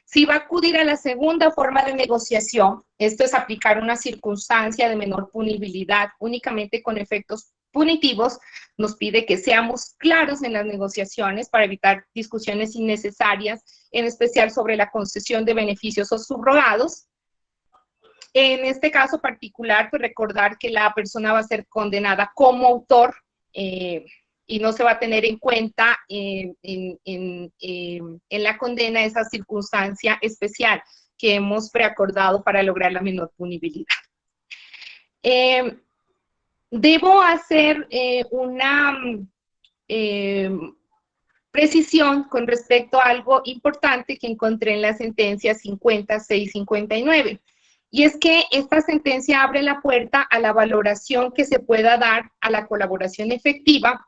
Si va a acudir a la segunda forma de negociación, esto es aplicar una circunstancia de menor punibilidad únicamente con efectos punitivos, nos pide que seamos claros en las negociaciones para evitar discusiones innecesarias, en especial sobre la concesión de beneficios o subrogados. En este caso particular, pues recordar que la persona va a ser condenada como autor y no se va a tener en cuenta en la condena esa circunstancia especial que hemos preacordado para lograr la menor punibilidad. Debo hacer una precisión con respecto a algo importante que encontré en la sentencia 5659. Y es que esta sentencia abre la puerta a la valoración que se pueda dar a la colaboración efectiva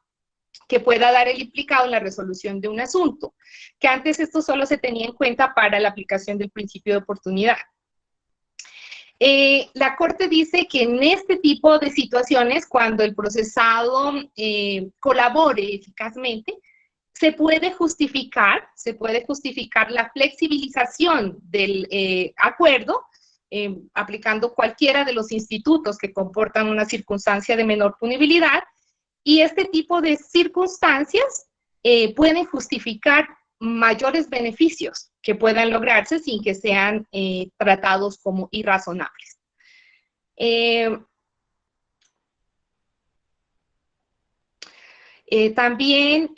que pueda dar el implicado en la resolución de un asunto, que antes esto solo se tenía en cuenta para la aplicación del principio de oportunidad. La Corte dice que en este tipo de situaciones, cuando el procesado colabore eficazmente, se puede justificar la flexibilización del acuerdo, aplicando cualquiera de los institutos que comportan una circunstancia de menor punibilidad, y este tipo de circunstancias pueden justificar mayores beneficios que puedan lograrse sin que sean tratados como irrazonables. También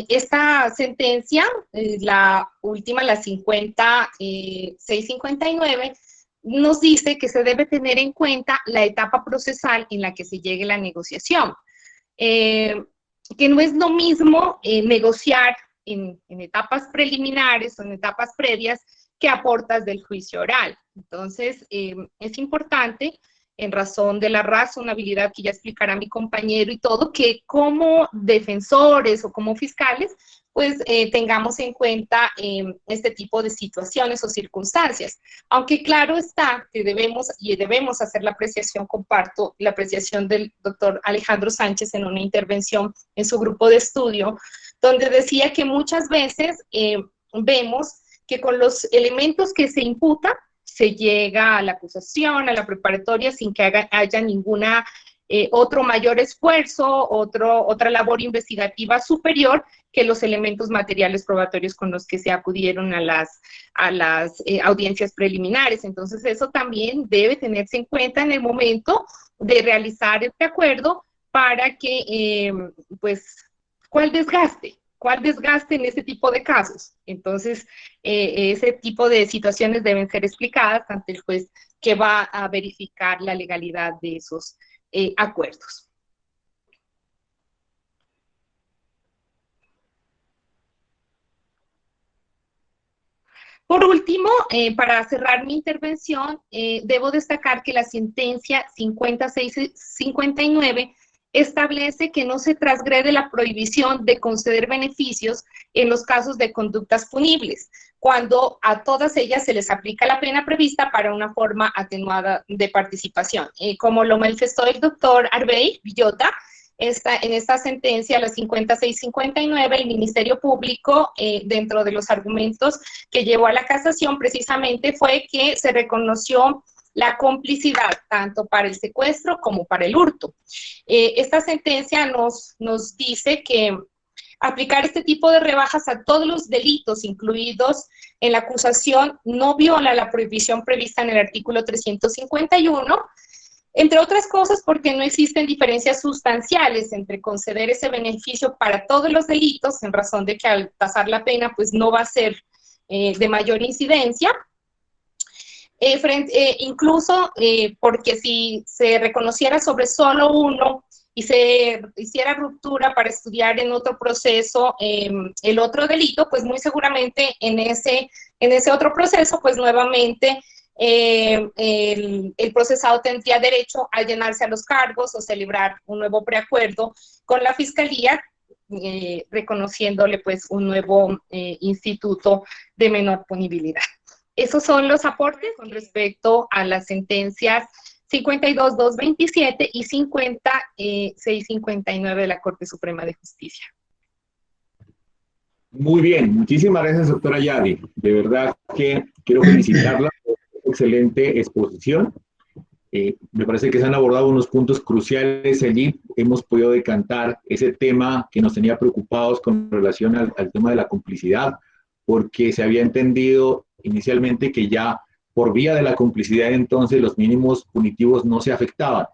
esta sentencia, la última, la 5659, nos dice que se debe tener en cuenta la etapa procesal en la que se llegue a la negociación. Que no es lo mismo negociar en etapas preliminares o en etapas previas que a puertas del juicio oral. Entonces, es importante, en razón de la razonabilidad que ya explicará mi compañero y todo, que como defensores o como fiscales, pues tengamos en cuenta este tipo de situaciones o circunstancias. Aunque claro está que debemos hacer la apreciación, comparto la apreciación del doctor Alejandro Sánchez en una intervención en su grupo de estudio, donde decía que muchas veces vemos que con los elementos que se imputan, se llega a la acusación, a la preparatoria, sin que haya ninguna otro mayor esfuerzo, otra labor investigativa superior que los elementos materiales probatorios con los que se acudieron a las audiencias preliminares. Entonces, eso también debe tenerse en cuenta en el momento de realizar este acuerdo para que, pues, ¿cuál desgaste en este tipo de casos? Entonces, ese tipo de situaciones deben ser explicadas ante el juez que va a verificar la legalidad de esos acuerdos. Por último, para cerrar mi intervención, debo destacar que la sentencia 5659 establece que no se transgrede la prohibición de conceder beneficios en los casos de conductas punibles, cuando a todas ellas se les aplica la pena prevista para una forma atenuada de participación. Como lo manifestó el doctor Arbey Villota, en esta sentencia, la 5659, el Ministerio Público, dentro de los argumentos que llevó a la casación, precisamente fue que se reconoció la complicidad, tanto para el secuestro como para el hurto. Esta sentencia nos dice que aplicar este tipo de rebajas a todos los delitos incluidos en la acusación no viola la prohibición prevista en el artículo 351, entre otras cosas porque no existen diferencias sustanciales entre conceder ese beneficio para todos los delitos, en razón de que al tasar la pena pues no va a ser de mayor incidencia, incluso porque si se reconociera sobre solo uno y se hiciera ruptura para estudiar en otro proceso el otro delito, pues muy seguramente en ese otro proceso, pues nuevamente el procesado tendría derecho a llenarse a los cargos o celebrar un nuevo preacuerdo con la Fiscalía, reconociéndole pues un nuevo instituto de menor punibilidad. Esos son los aportes con respecto a las sentencias 52.227 y 56.59 de la Corte Suprema de Justicia. Muy bien, muchísimas gracias, doctora Yadi. De verdad que quiero felicitarla por una excelente exposición. Me parece que se han abordado unos puntos cruciales allí. Hemos podido decantar ese tema que nos tenía preocupados con relación al tema de la complicidad, porque se había entendido inicialmente que ya por vía de la complicidad entonces los mínimos punitivos no se afectaban,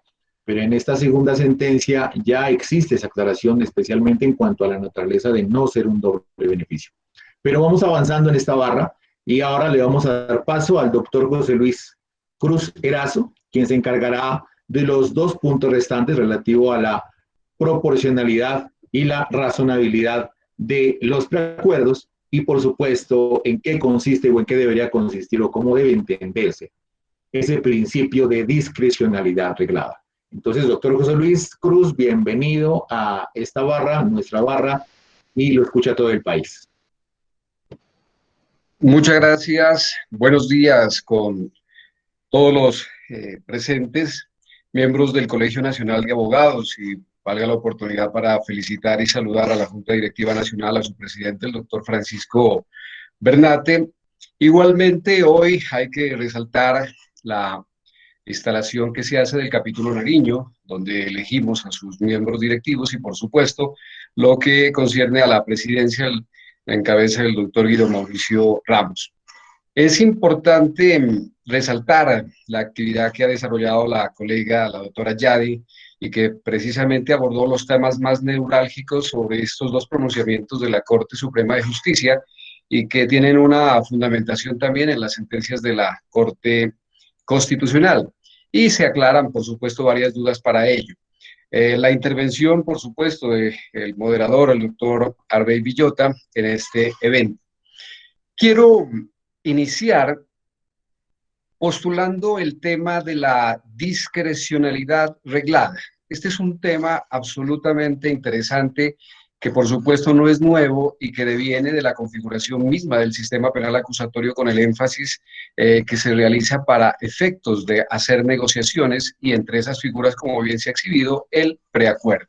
pero en esta segunda sentencia ya existe esa aclaración, especialmente en cuanto a la naturaleza de no ser un doble beneficio. Pero vamos avanzando en esta barra y ahora le vamos a dar paso al doctor José Luis Cruz Erazo, quien se encargará de los 2 puntos restantes relativo a la proporcionalidad y la razonabilidad de los preacuerdos y, por supuesto, en qué consiste o en qué debería consistir o cómo debe entenderse ese principio de discrecionalidad reglada. Entonces, doctor José Luis Cruz, bienvenido a esta barra, nuestra barra, y lo escucha todo el país. Muchas gracias. Buenos días con todos los presentes, miembros del Colegio Nacional de Abogados, y valga la oportunidad para felicitar y saludar a la Junta Directiva Nacional, a su presidente, el doctor Francisco Bernate. Igualmente, hoy hay que resaltar la instalación que se hace del capítulo Nariño, donde elegimos a sus miembros directivos y, por supuesto, lo que concierne a la presidencia en cabeza del doctor Guido Mauricio Ramos. Es importante resaltar la actividad que ha desarrollado la colega, la doctora Yadi, y que precisamente abordó los temas más neurálgicos sobre estos 2 pronunciamientos de la Corte Suprema de Justicia y que tienen una fundamentación también en las sentencias de la Corte Constitucional. Y se aclaran, por supuesto, varias dudas para ello. La intervención, por supuesto, del moderador, el doctor Arbey Villota, en este evento. Quiero iniciar postulando el tema de la discrecionalidad reglada. Este es un tema absolutamente interesante que por supuesto no es nuevo y que deviene de la configuración misma del sistema penal acusatorio, con el énfasis que se realiza para efectos de hacer negociaciones, y entre esas figuras, como bien se ha exhibido, el preacuerdo.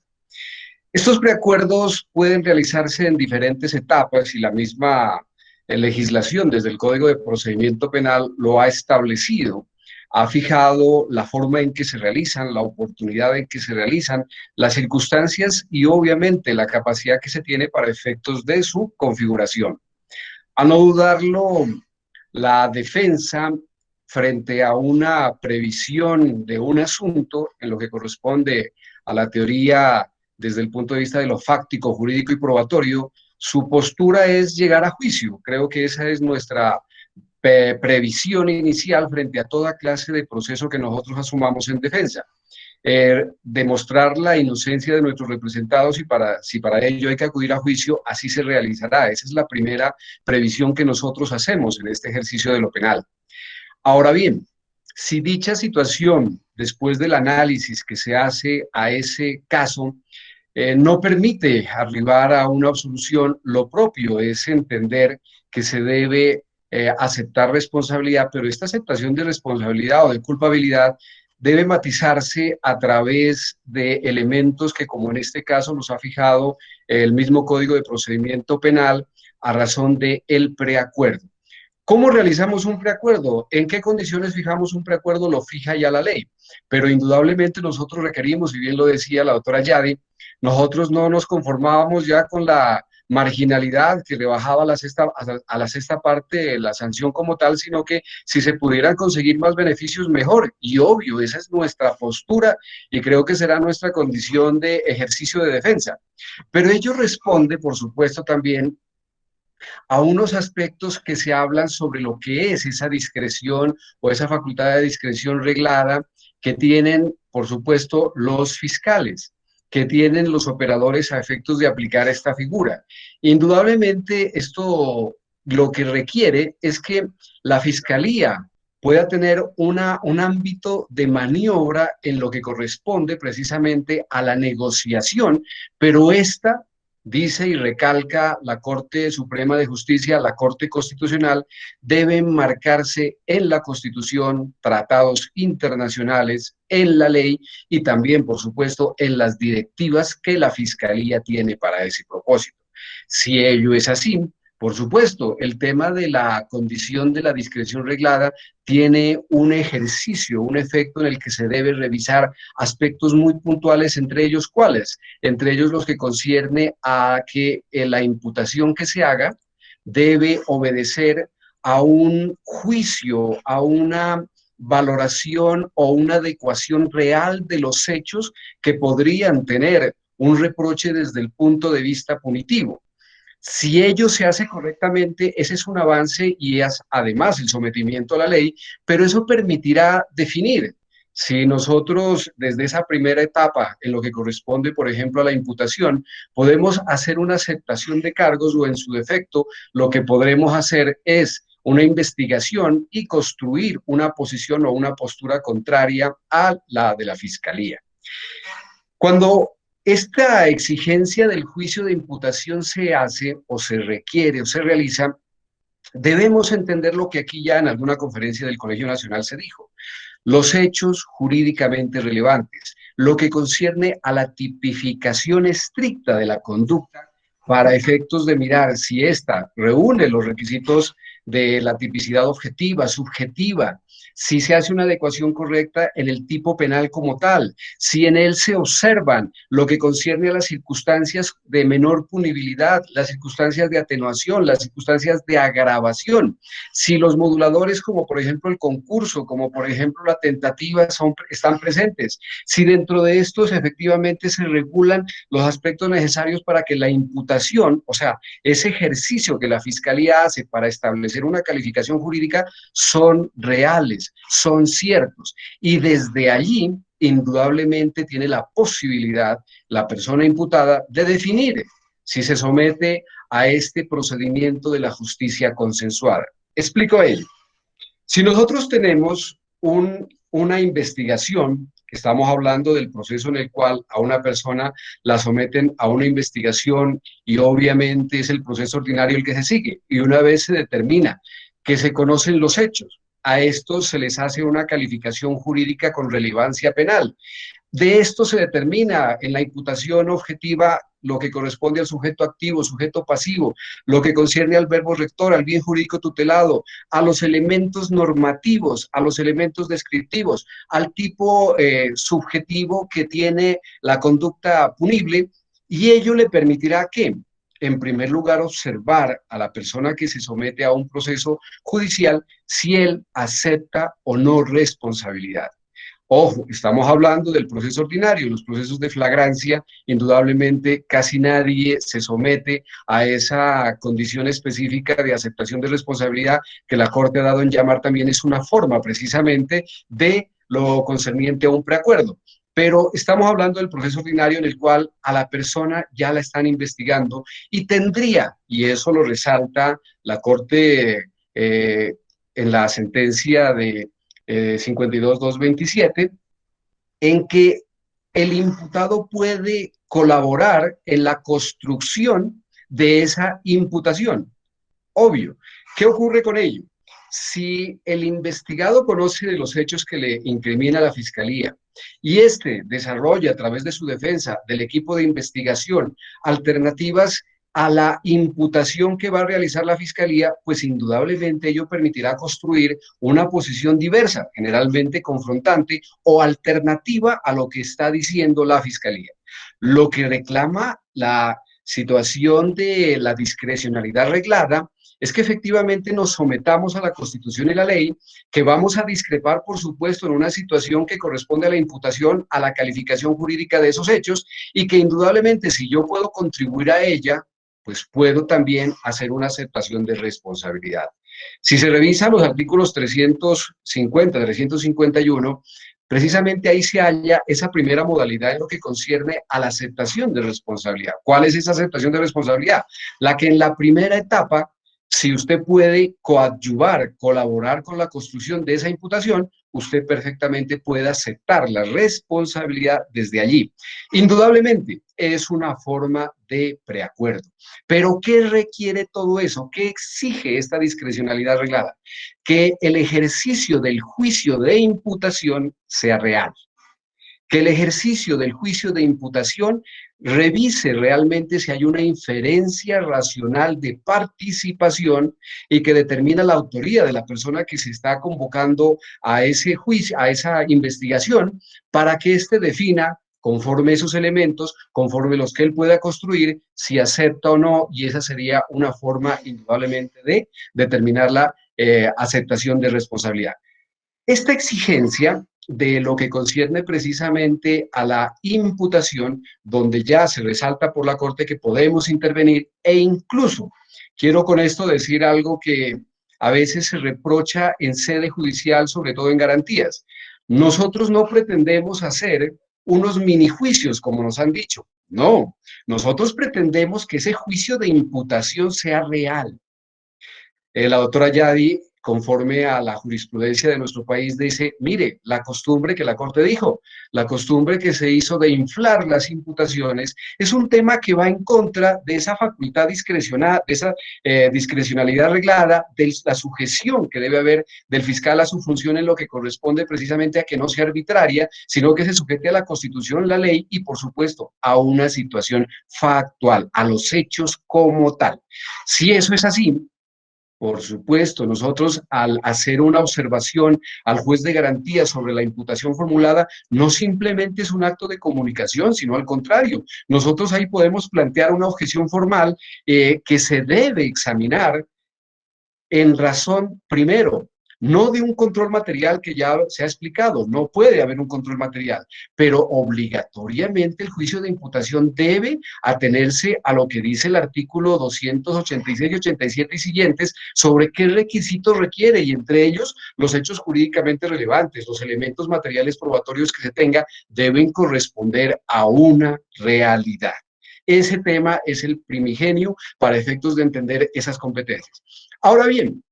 Estos preacuerdos pueden realizarse en diferentes etapas y la misma legislación desde el Código de Procedimiento Penal lo ha establecido, ha fijado la forma en que se realizan, la oportunidad en que se realizan, las circunstancias y obviamente la capacidad que se tiene para efectos de su configuración. A no dudarlo, la defensa frente a una previsión de un asunto en lo que corresponde a la teoría desde el punto de vista de lo fáctico, jurídico y probatorio, su postura es llegar a juicio. Creo que esa es nuestra previsión inicial frente a toda clase de proceso que nosotros asumamos en defensa. Demostrar la inocencia de nuestros representados, y si para ello hay que acudir a juicio, así se realizará. Esa es la primera previsión que nosotros hacemos en este ejercicio de lo penal. Ahora bien, si dicha situación, después del análisis que se hace a ese caso, no permite arribar a una absolución, lo propio es entender que se debe aceptar responsabilidad, pero esta aceptación de responsabilidad o de culpabilidad debe matizarse a través de elementos que, como en este caso, los ha fijado el mismo Código de Procedimiento Penal a razón del preacuerdo. ¿Cómo realizamos un preacuerdo? ¿En qué condiciones fijamos un preacuerdo? Lo fija ya la ley, pero indudablemente nosotros requerimos, y bien lo decía la doctora Yadi, nosotros no nos conformábamos ya con la marginalidad que rebajaba a la sexta parte de la sanción como tal, sino que si se pudieran conseguir más beneficios, mejor. Y obvio, esa es nuestra postura y creo que será nuestra condición de ejercicio de defensa. Pero ello responde, por supuesto, también a unos aspectos que se hablan sobre lo que es esa discreción o esa facultad de discreción reglada que tienen, por supuesto, los fiscales, que tienen los operadores a efectos de aplicar esta figura. Indudablemente, esto lo que requiere es que la Fiscalía pueda tener un ámbito de maniobra en lo que corresponde precisamente a la negociación, pero esta, dice y recalca la Corte Suprema de Justicia, la Corte Constitucional, debe marcarse en la Constitución, tratados internacionales, en la ley y también, por supuesto, en las directivas que la Fiscalía tiene para ese propósito. Si ello es así, por supuesto, el tema de la condición de la discreción reglada tiene un ejercicio, un efecto en el que se debe revisar aspectos muy puntuales, entre ellos, ¿cuáles? Entre ellos los que concierne a que la imputación que se haga debe obedecer a un juicio, a una valoración o una adecuación real de los hechos que podrían tener un reproche desde el punto de vista punitivo. Si ello se hace correctamente, ese es un avance y es además el sometimiento a la ley, pero eso permitirá definir Si nosotros desde esa primera etapa, en lo que corresponde, por ejemplo, a la imputación, podemos hacer una aceptación de cargos o en su defecto, lo que podremos hacer es una investigación y construir una posición o una postura contraria a la de la Fiscalía. Cuando esta exigencia del juicio de imputación se hace o se requiere o se realiza, debemos entender lo que aquí ya en alguna conferencia del Colegio Nacional se dijo. Los hechos jurídicamente relevantes, lo que concierne a la tipificación estricta de la conducta para efectos de mirar si ésta reúne los requisitos de la tipicidad objetiva, subjetiva, si se hace una adecuación correcta en el tipo penal como tal, si en él se observan lo que concierne a las circunstancias de menor punibilidad, las circunstancias de atenuación, las circunstancias de agravación, si los moduladores como por ejemplo el concurso, como por ejemplo la tentativa están presentes, si dentro de estos efectivamente se regulan los aspectos necesarios para que la imputación, o sea, ese ejercicio que la Fiscalía hace para establecer una calificación jurídica son reales, son ciertos, y desde allí indudablemente tiene la posibilidad la persona imputada de definir si se somete a este procedimiento de la justicia consensuada. Explico ello. Si nosotros tenemos una investigación, estamos hablando del proceso en el cual a una persona la someten a una investigación y obviamente es el proceso ordinario el que se sigue, y una vez se determina que se conocen los hechos, a estos se les hace una calificación jurídica con relevancia penal. De esto se determina en la imputación objetiva lo que corresponde al sujeto activo, sujeto pasivo, lo que concierne al verbo rector, al bien jurídico tutelado, a los elementos normativos, a los elementos descriptivos, al tipo subjetivo que tiene la conducta punible, y ello le permitirá que, en primer lugar, observar a la persona que se somete a un proceso judicial si él acepta o no responsabilidad. Ojo, estamos hablando del proceso ordinario, los procesos de flagrancia, indudablemente casi nadie se somete a esa condición específica de aceptación de responsabilidad que la Corte ha dado en llamar también es una forma precisamente de lo concerniente a un preacuerdo. Pero estamos hablando del proceso ordinario en el cual a la persona ya la están investigando y tendría, y eso lo resalta la Corte en la sentencia de 52.227, en que el imputado puede colaborar en la construcción de esa imputación. Obvio. ¿Qué ocurre con ello? Si el investigado conoce de los hechos que le incrimina la Fiscalía y éste desarrolla a través de su defensa, del equipo de investigación, alternativas a la imputación que va a realizar la Fiscalía, pues indudablemente ello permitirá construir una posición diversa, generalmente confrontante o alternativa a lo que está diciendo la Fiscalía. Lo que reclama la situación de la discrecionalidad reglada es que efectivamente nos sometamos a la Constitución y la ley, que vamos a discrepar, por supuesto, en una situación que corresponde a la imputación, a la calificación jurídica de esos hechos, y que indudablemente si yo puedo contribuir a ella, pues puedo también hacer una aceptación de responsabilidad. Si se revisan los artículos 350, 351, precisamente ahí se halla esa primera modalidad en lo que concierne a la aceptación de responsabilidad. ¿Cuál es esa aceptación de responsabilidad? La que en la primera etapa, si usted puede coadyuvar, colaborar con la construcción de esa imputación, usted perfectamente puede aceptar la responsabilidad desde allí. Indudablemente, es una forma de preacuerdo. Pero, ¿qué requiere todo eso? ¿Qué exige esta discrecionalidad reglada? Que el ejercicio del juicio de imputación sea real. Que el ejercicio del juicio de imputación revise realmente si hay una inferencia racional de participación y que determina la autoría de la persona que se está convocando a ese juicio, a esa investigación, para que éste defina, conforme esos elementos, conforme los que él pueda construir, si acepta o no, y esa sería una forma indudablemente de determinar la aceptación de responsabilidad. Esta exigencia de lo que concierne precisamente a la imputación, donde ya se resalta por la Corte que podemos intervenir, e incluso quiero con esto decir algo que a veces se reprocha en sede judicial, sobre todo en garantías. Nosotros no pretendemos hacer unos mini juicios, como nos han dicho. No, nosotros pretendemos que ese juicio de imputación sea real. La doctora Yadi, conforme a la jurisprudencia de nuestro país, dice, mire, la costumbre que la Corte dijo, la costumbre que se hizo de inflar las imputaciones, es un tema que va en contra de esa facultad discrecional, de esa discrecionalidad reglada, de la sujeción que debe haber del fiscal a su función en lo que corresponde precisamente a que no sea arbitraria, sino que se sujete a la Constitución, la ley y, por supuesto, a una situación factual, a los hechos como tal. Si eso es así, por supuesto, nosotros al hacer una observación al juez de garantía sobre la imputación formulada, no simplemente es un acto de comunicación, sino al contrario. Nosotros ahí podemos plantear una objeción formal que se debe examinar en razón, primero, no de un control material que ya se ha explicado, no puede haber un control material, pero obligatoriamente el juicio de imputación debe atenerse a lo que dice el artículo 286 y 87 y siguientes sobre qué requisitos requiere, y entre ellos los hechos jurídicamente relevantes, los elementos materiales probatorios que se tenga deben corresponder a una realidad. Ese tema es el primigenio para efectos de entender esas competencias. Ahora bien,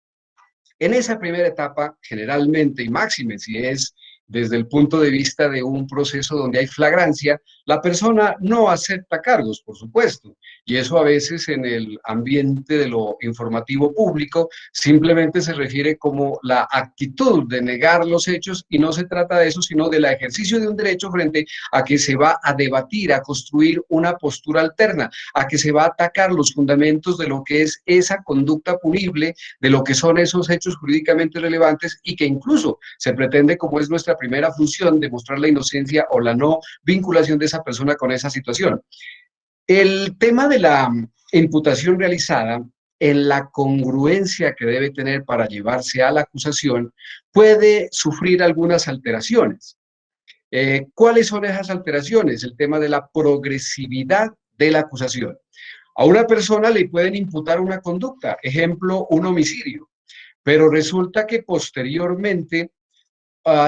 en esa primera etapa, generalmente y máxime, si es desde el punto de vista de un proceso donde hay flagrancia, la persona no acepta cargos, por supuesto, y eso a veces en el ambiente de lo informativo público simplemente se refiere como la actitud de negar los hechos, y no se trata de eso, sino del ejercicio de un derecho frente a que se va a debatir, a construir una postura alterna, a que se va a atacar los fundamentos de lo que es esa conducta punible, de lo que son esos hechos jurídicamente relevantes, y que incluso se pretende, como es nuestra primera función, demostrar la inocencia o la no vinculación de esa persona con esa situación. El tema de la imputación realizada, en la congruencia que debe tener para llevarse a la acusación, puede sufrir algunas alteraciones. ¿Cuáles son esas alteraciones? El tema de la progresividad de la acusación. A una persona le pueden imputar una conducta, ejemplo, un homicidio, pero resulta que posteriormente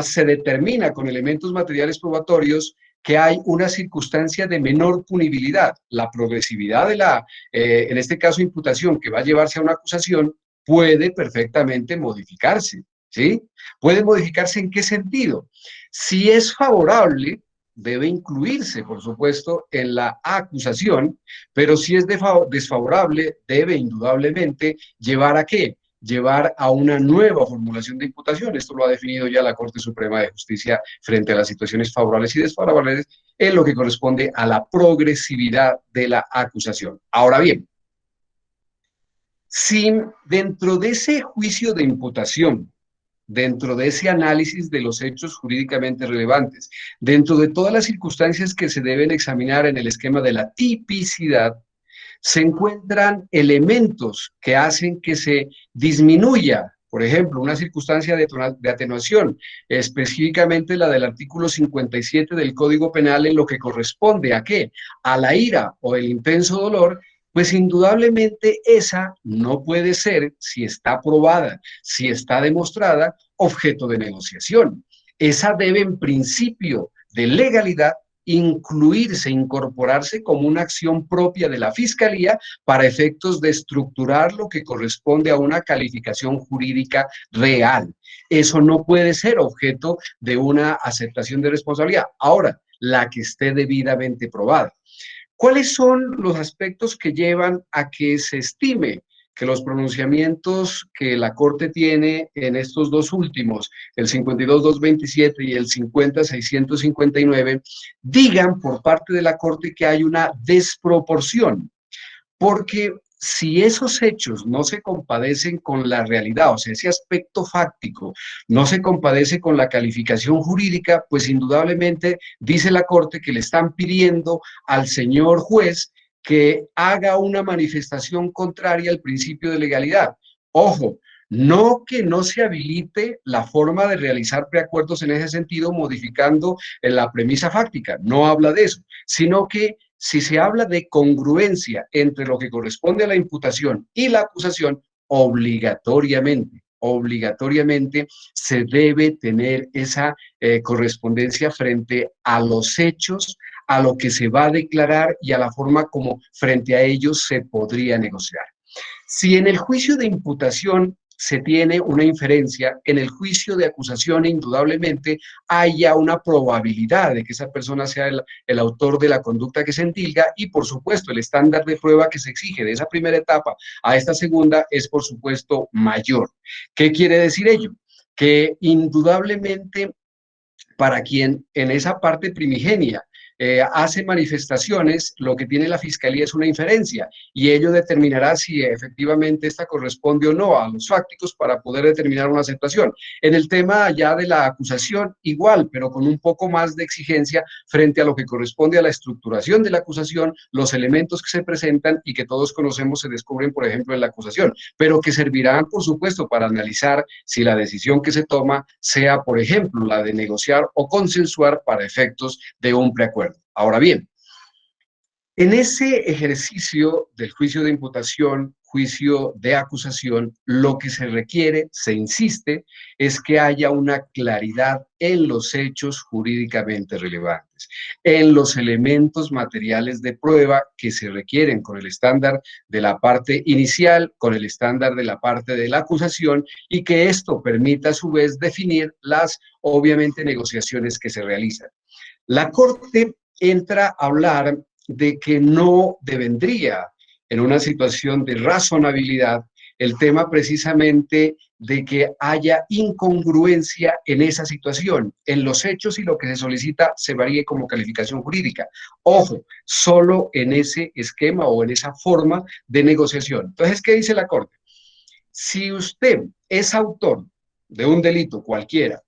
se determina con elementos materiales probatorios que hay una circunstancia de menor punibilidad. La progresividad de la, en este caso, imputación que va a llevarse a una acusación puede perfectamente modificarse, ¿sí? ¿Puede modificarse en qué sentido? Si es favorable, debe incluirse, por supuesto, en la acusación, pero si es desfavorable, debe indudablemente llevar ¿a qué? Llevar a una nueva formulación de imputación. Esto lo ha definido ya la Corte Suprema de Justicia frente a las situaciones favorables y desfavorables en lo que corresponde a la progresividad de la acusación. Ahora bien, si dentro de ese juicio de imputación, dentro de ese análisis de los hechos jurídicamente relevantes, dentro de todas las circunstancias que se deben examinar en el esquema de la tipicidad, se encuentran elementos que hacen que se disminuya, por ejemplo, una circunstancia de atenuación, específicamente la del artículo 57 del Código Penal, en lo que corresponde ¿a qué? A la ira o el intenso dolor, pues indudablemente esa no puede ser, si está probada, si está demostrada, objeto de negociación. Esa debe en principio de legalidad incluirse, incorporarse como una acción propia de la Fiscalía para efectos de estructurar lo que corresponde a una calificación jurídica real. Eso no puede ser objeto de una aceptación de responsabilidad. Ahora, la que esté debidamente probada. ¿Cuáles son los aspectos que llevan a que se estime que los pronunciamientos que la Corte tiene en estos dos últimos, el 52.227 y el 50.659, digan por parte de la Corte que hay una desproporción? Porque si esos hechos no se compadecen con la realidad, o sea, ese aspecto fáctico no se compadece con la calificación jurídica, pues indudablemente dice la Corte que le están pidiendo al señor juez que haga una manifestación contraria al principio de legalidad. Ojo, no que no se habilite la forma de realizar preacuerdos en ese sentido, modificando la premisa fáctica, no habla de eso, sino que si se habla de congruencia entre lo que corresponde a la imputación y la acusación, obligatoriamente obligatoriamente se debe tener esa correspondencia frente a los hechos, a lo que se va a declarar y a la forma como frente a ellos se podría negociar. Si en el juicio de imputación se tiene una inferencia, en el juicio de acusación indudablemente haya una probabilidad de que esa persona sea el autor de la conducta que se endilga y por supuesto el estándar de prueba que se exige de esa primera etapa a esta segunda es por supuesto mayor. ¿Qué quiere decir ello? Que indudablemente para quien en esa parte primigenia hace manifestaciones, lo que tiene la Fiscalía es una inferencia y ello determinará si efectivamente esta corresponde o no a los fácticos para poder determinar una aceptación. En el tema ya de la acusación, igual, pero con un poco más de exigencia frente a lo que corresponde a la estructuración de la acusación, los elementos que se presentan y que todos conocemos se descubren, por ejemplo, en la acusación, pero que servirán, por supuesto, para analizar si la decisión que se toma sea, por ejemplo, la de negociar o consensuar para efectos de un preacuerdo. Ahora bien, en ese ejercicio del juicio de imputación, juicio de acusación, lo que se requiere, se insiste, es que haya una claridad en los hechos jurídicamente relevantes, en los elementos materiales de prueba que se requieren con el estándar de la parte inicial, con el estándar de la parte de la acusación, y que esto permita a su vez definir las, obviamente, negociaciones que se realizan. La Corte entra a hablar de que no devendría en una situación de razonabilidad el tema precisamente de que haya incongruencia en esa situación, en los hechos y lo que se solicita se varíe como calificación jurídica. Ojo, solo en ese esquema o en esa forma de negociación. Entonces, ¿qué dice la Corte? Si usted es autor de un delito cualquiera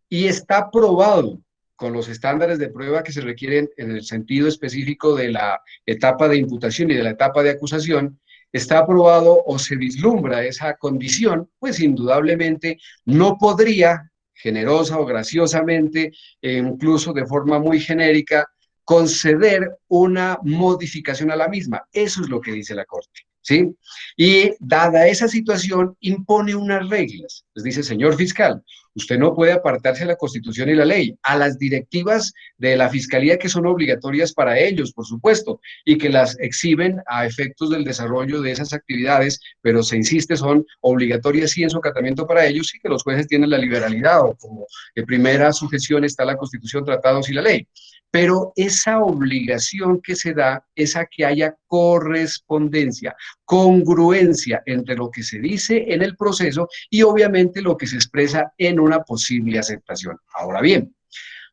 y está probado con los estándares de prueba que se requieren en el sentido específico de la etapa de imputación y de la etapa de acusación, está aprobado o se vislumbra esa condición, pues indudablemente no podría, generosa o graciosamente, incluso de forma muy genérica, conceder una modificación a la misma. Eso es lo que dice la Corte, ¿sí? Y dada esa situación, impone unas reglas. Les dice, señor fiscal, usted no puede apartarse de la Constitución y la ley, a las directivas de la Fiscalía que son obligatorias para ellos, por supuesto, y que las exhiben a efectos del desarrollo de esas actividades, pero se insiste, son obligatorias sí en su acatamiento para ellos y que los jueces tienen la liberalidad o como primera sujeción está la Constitución, tratados y la ley. Pero esa obligación que se da es a que haya correspondencia, congruencia entre lo que se dice en el proceso y obviamente lo que se expresa en una posible aceptación. Ahora bien,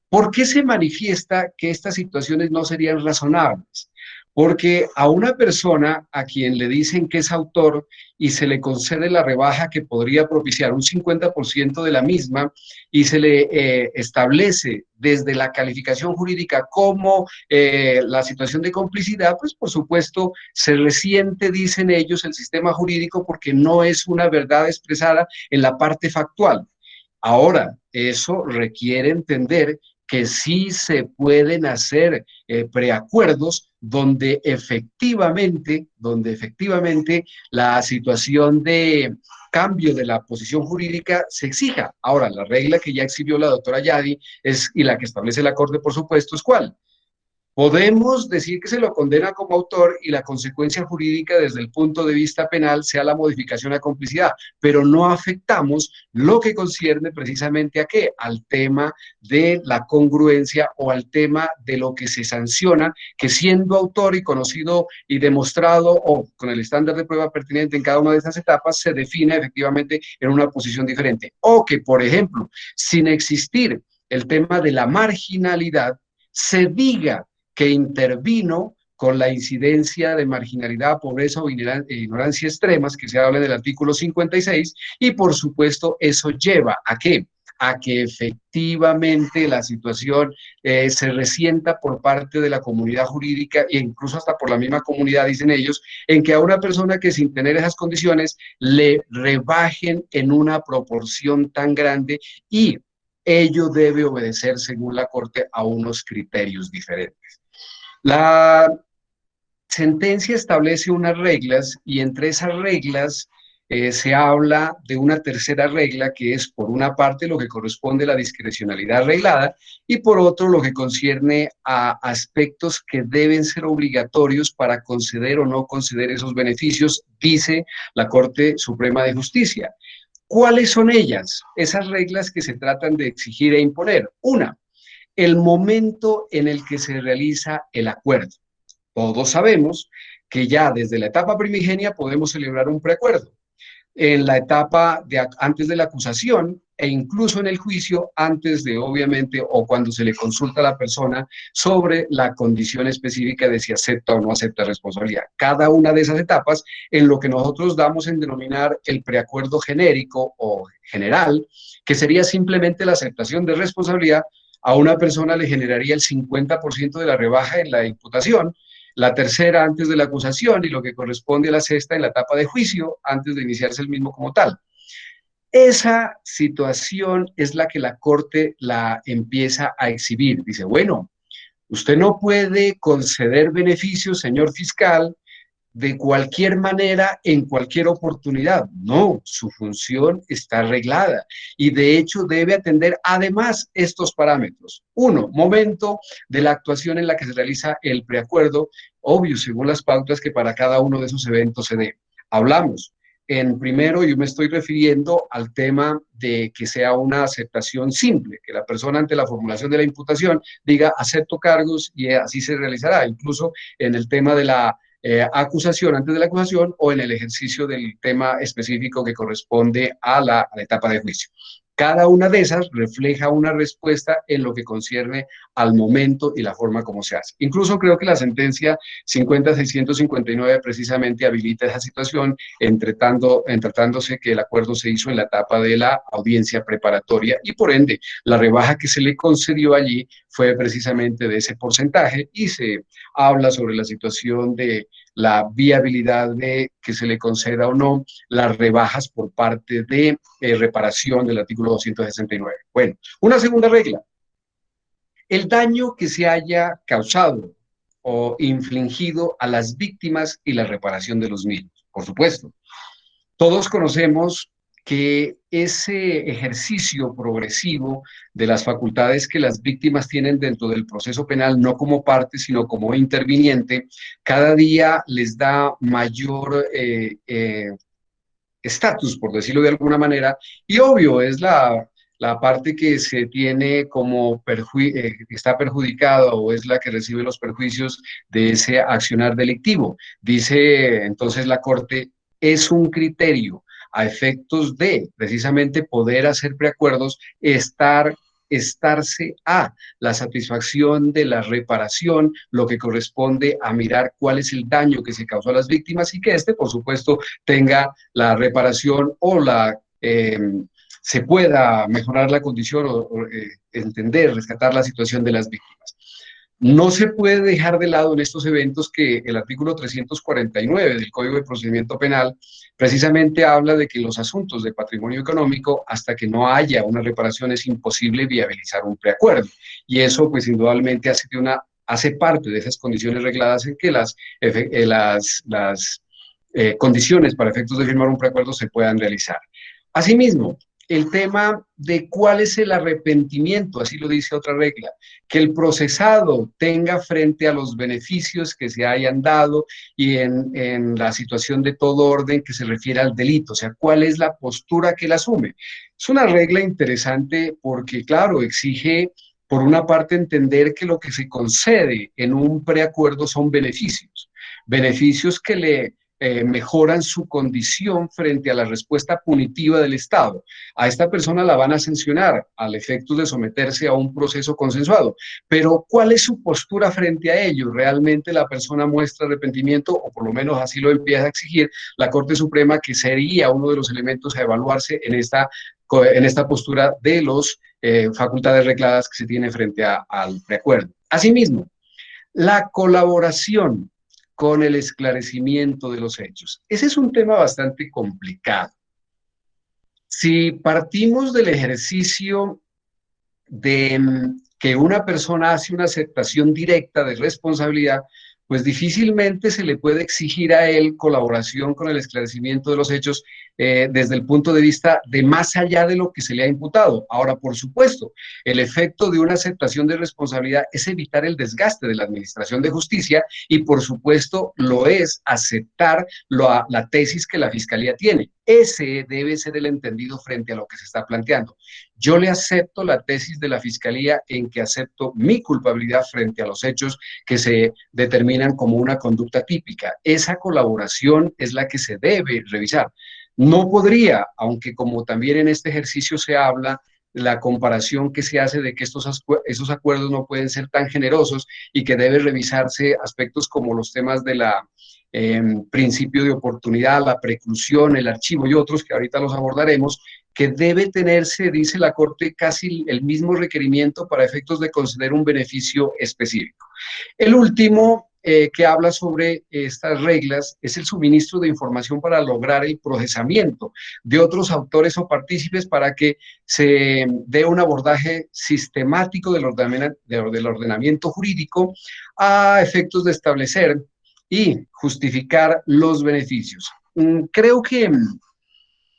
¿por qué se manifiesta que estas situaciones no serían razonables? Porque a una persona a quien le dicen que es autor y se le concede la rebaja que podría propiciar un 50% de la misma y se le establece desde la calificación jurídica como la situación de complicidad, pues por supuesto se resiente, dicen ellos, el sistema jurídico porque no es una verdad expresada en la parte factual. Ahora, eso requiere entender que sí se pueden hacer preacuerdos donde efectivamente la situación de cambio de la posición jurídica se exija. Ahora, la regla que ya exhibió la doctora Yadi y la que establece la Corte, por supuesto, es ¿cuál? Podemos decir que se lo condena como autor y la consecuencia jurídica desde el punto de vista penal sea la modificación a complicidad, pero no afectamos lo que concierne precisamente a ¿qué? Al tema de la congruencia o al tema de lo que se sanciona, que siendo autor y conocido y demostrado o con el estándar de prueba pertinente en cada una de estas etapas, se define efectivamente en una posición diferente. O que, por ejemplo, sin existir el tema de la marginalidad, se diga que intervino con la incidencia de marginalidad, pobreza o ignorancia extremas, que se habla en el artículo 56, y por supuesto eso lleva ¿a qué? A que efectivamente la situación se resienta por parte de la comunidad jurídica e incluso hasta por la misma comunidad, dicen ellos, en que a una persona que sin tener esas condiciones le rebajen en una proporción tan grande y ello debe obedecer, según la Corte, a unos criterios diferentes. La sentencia establece unas reglas y entre esas reglas se habla de una tercera regla que es, por una parte, lo que corresponde a la discrecionalidad reglada y por otro, lo que concierne a aspectos que deben ser obligatorios para conceder o no conceder esos beneficios, dice la Corte Suprema de Justicia. ¿Cuáles son ellas? Esas reglas que se tratan de exigir e imponer. Una, el momento en el que se realiza el acuerdo. Todos sabemos que ya desde la etapa primigenia podemos celebrar un preacuerdo. En la etapa antes de la acusación e incluso en el juicio, antes de, obviamente, o cuando se le consulta a la persona sobre la condición específica de si acepta o no acepta responsabilidad. Cada una de esas etapas en lo que nosotros damos en denominar el preacuerdo genérico o general, que sería simplemente la aceptación de responsabilidad, a una persona le generaría el 50% de la rebaja en la imputación, la tercera antes de la acusación y lo que corresponde a la sexta en la etapa de juicio antes de iniciarse el mismo como tal. Esa situación es la que la Corte la empieza a exhibir. Dice, bueno, usted no puede conceder beneficios, señor fiscal, de cualquier manera, en cualquier oportunidad. No, su función está arreglada y de hecho debe atender además estos parámetros. Uno, momento de la actuación en la que se realiza el preacuerdo, obvio, según las pautas que para cada uno de esos eventos se dé. Hablamos. En primero, yo me estoy refiriendo al tema de que sea una aceptación simple, que la persona ante la formulación de la imputación diga acepto cargos y así se realizará, incluso en el tema de la acusación, antes de la acusación o en el ejercicio del tema específico que corresponde a la etapa de juicio. Cada una de esas refleja una respuesta en lo que concierne al momento y la forma como se hace. Incluso creo que la sentencia 50.659 precisamente habilita esa situación en tratándose que el acuerdo se hizo en la etapa de la audiencia preparatoria y por ende la rebaja que se le concedió allí fue precisamente de ese porcentaje y se habla sobre la situación de la viabilidad de que se le conceda o no las rebajas por parte de reparación del artículo 269. Bueno, una segunda regla. El daño que se haya causado o infligido a las víctimas y la reparación de los mismos, por supuesto. Todos conocemos que ese ejercicio progresivo de las facultades que las víctimas tienen dentro del proceso penal, no como parte, sino como interviniente, cada día les da mayor estatus, por decirlo de alguna manera, y obvio es la parte que se tiene como está perjudicada o es la que recibe los perjuicios de ese accionar delictivo. Dice entonces la Corte, es un criterio a efectos de precisamente poder hacer preacuerdos, estarse a la satisfacción de la reparación, lo que corresponde a mirar cuál es el daño que se causó a las víctimas y que por supuesto, tenga la reparación o se pueda mejorar la condición o entender, rescatar la situación de las víctimas. No se puede dejar de lado en estos eventos que el artículo 349 del Código de Procedimiento Penal precisamente habla de que los asuntos de patrimonio económico, hasta que no haya una reparación, es imposible viabilizar un preacuerdo. Y eso, pues, indudablemente hace parte de esas condiciones regladas en que las condiciones para efectos de firmar un preacuerdo se puedan realizar. Asimismo, el tema de cuál es el arrepentimiento, así lo dice otra regla, que el procesado tenga frente a los beneficios que se hayan dado y en la situación de todo orden que se refiere al delito, o sea, cuál es la postura que él asume. Es una regla interesante porque, claro, exige, por una parte, entender que lo que se concede en un preacuerdo son beneficios que le mejoran su condición frente a la respuesta punitiva del Estado. A esta persona la van a sancionar al efecto de someterse a un proceso consensuado, pero ¿cuál es su postura frente a ello? ¿Realmente la persona muestra arrepentimiento o por lo menos así lo empieza a exigir la Corte Suprema, que sería uno de los elementos a evaluarse en esta postura de las facultades regladas que se tiene frente al preacuerdo? Asimismo, la colaboración con el esclarecimiento de los hechos. Ese es un tema bastante complicado. Si partimos del ejercicio de que una persona hace una aceptación directa de responsabilidad, pues difícilmente se le puede exigir a él colaboración con el esclarecimiento de los hechos desde el punto de vista de más allá de lo que se le ha imputado. Ahora, por supuesto, el efecto de una aceptación de responsabilidad es evitar el desgaste de la administración de justicia y, por supuesto, lo es aceptar la tesis que la Fiscalía tiene. Ese debe ser el entendido frente a lo que se está planteando. Yo le acepto la tesis de la Fiscalía en que acepto mi culpabilidad frente a los hechos que se determinan como una conducta típica. Esa colaboración es la que se debe revisar. No podría, aunque como también en este ejercicio se habla, la comparación que se hace de que esos acuerdos no pueden ser tan generosos y que debe revisarse aspectos como los temas de la principio de oportunidad, la preclusión, el archivo y otros que ahorita los abordaremos, que debe tenerse, dice la Corte, casi el mismo requerimiento para efectos de conceder un beneficio específico. El último que habla sobre estas reglas es el suministro de información para lograr el procesamiento de otros autores o partícipes para que se dé un abordaje sistemático del ordenamiento jurídico a efectos de establecer y justificar los beneficios. Creo que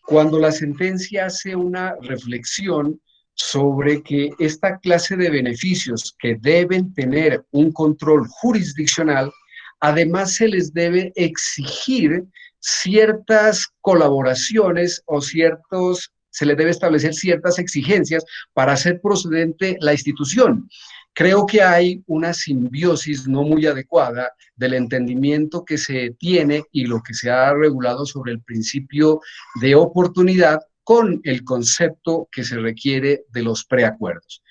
cuando la sentencia hace una reflexión sobre que esta clase de beneficios que deben tener un control jurisdiccional, además se les debe exigir ciertas colaboraciones o se les debe establecer ciertas exigencias para hacer procedente la institución. Creo que hay una simbiosis no muy adecuada del entendimiento que se tiene y lo que se ha regulado sobre el principio de oportunidad con el concepto que se requiere de los preacuerdos.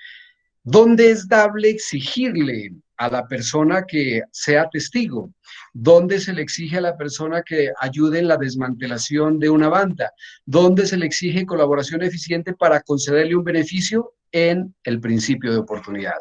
¿Dónde es dable exigirle a la persona que sea testigo? ¿Dónde se le exige a la persona que ayude en la desmantelación de una banda? ¿Dónde se le exige colaboración eficiente para concederle un beneficio? En el principio de oportunidad.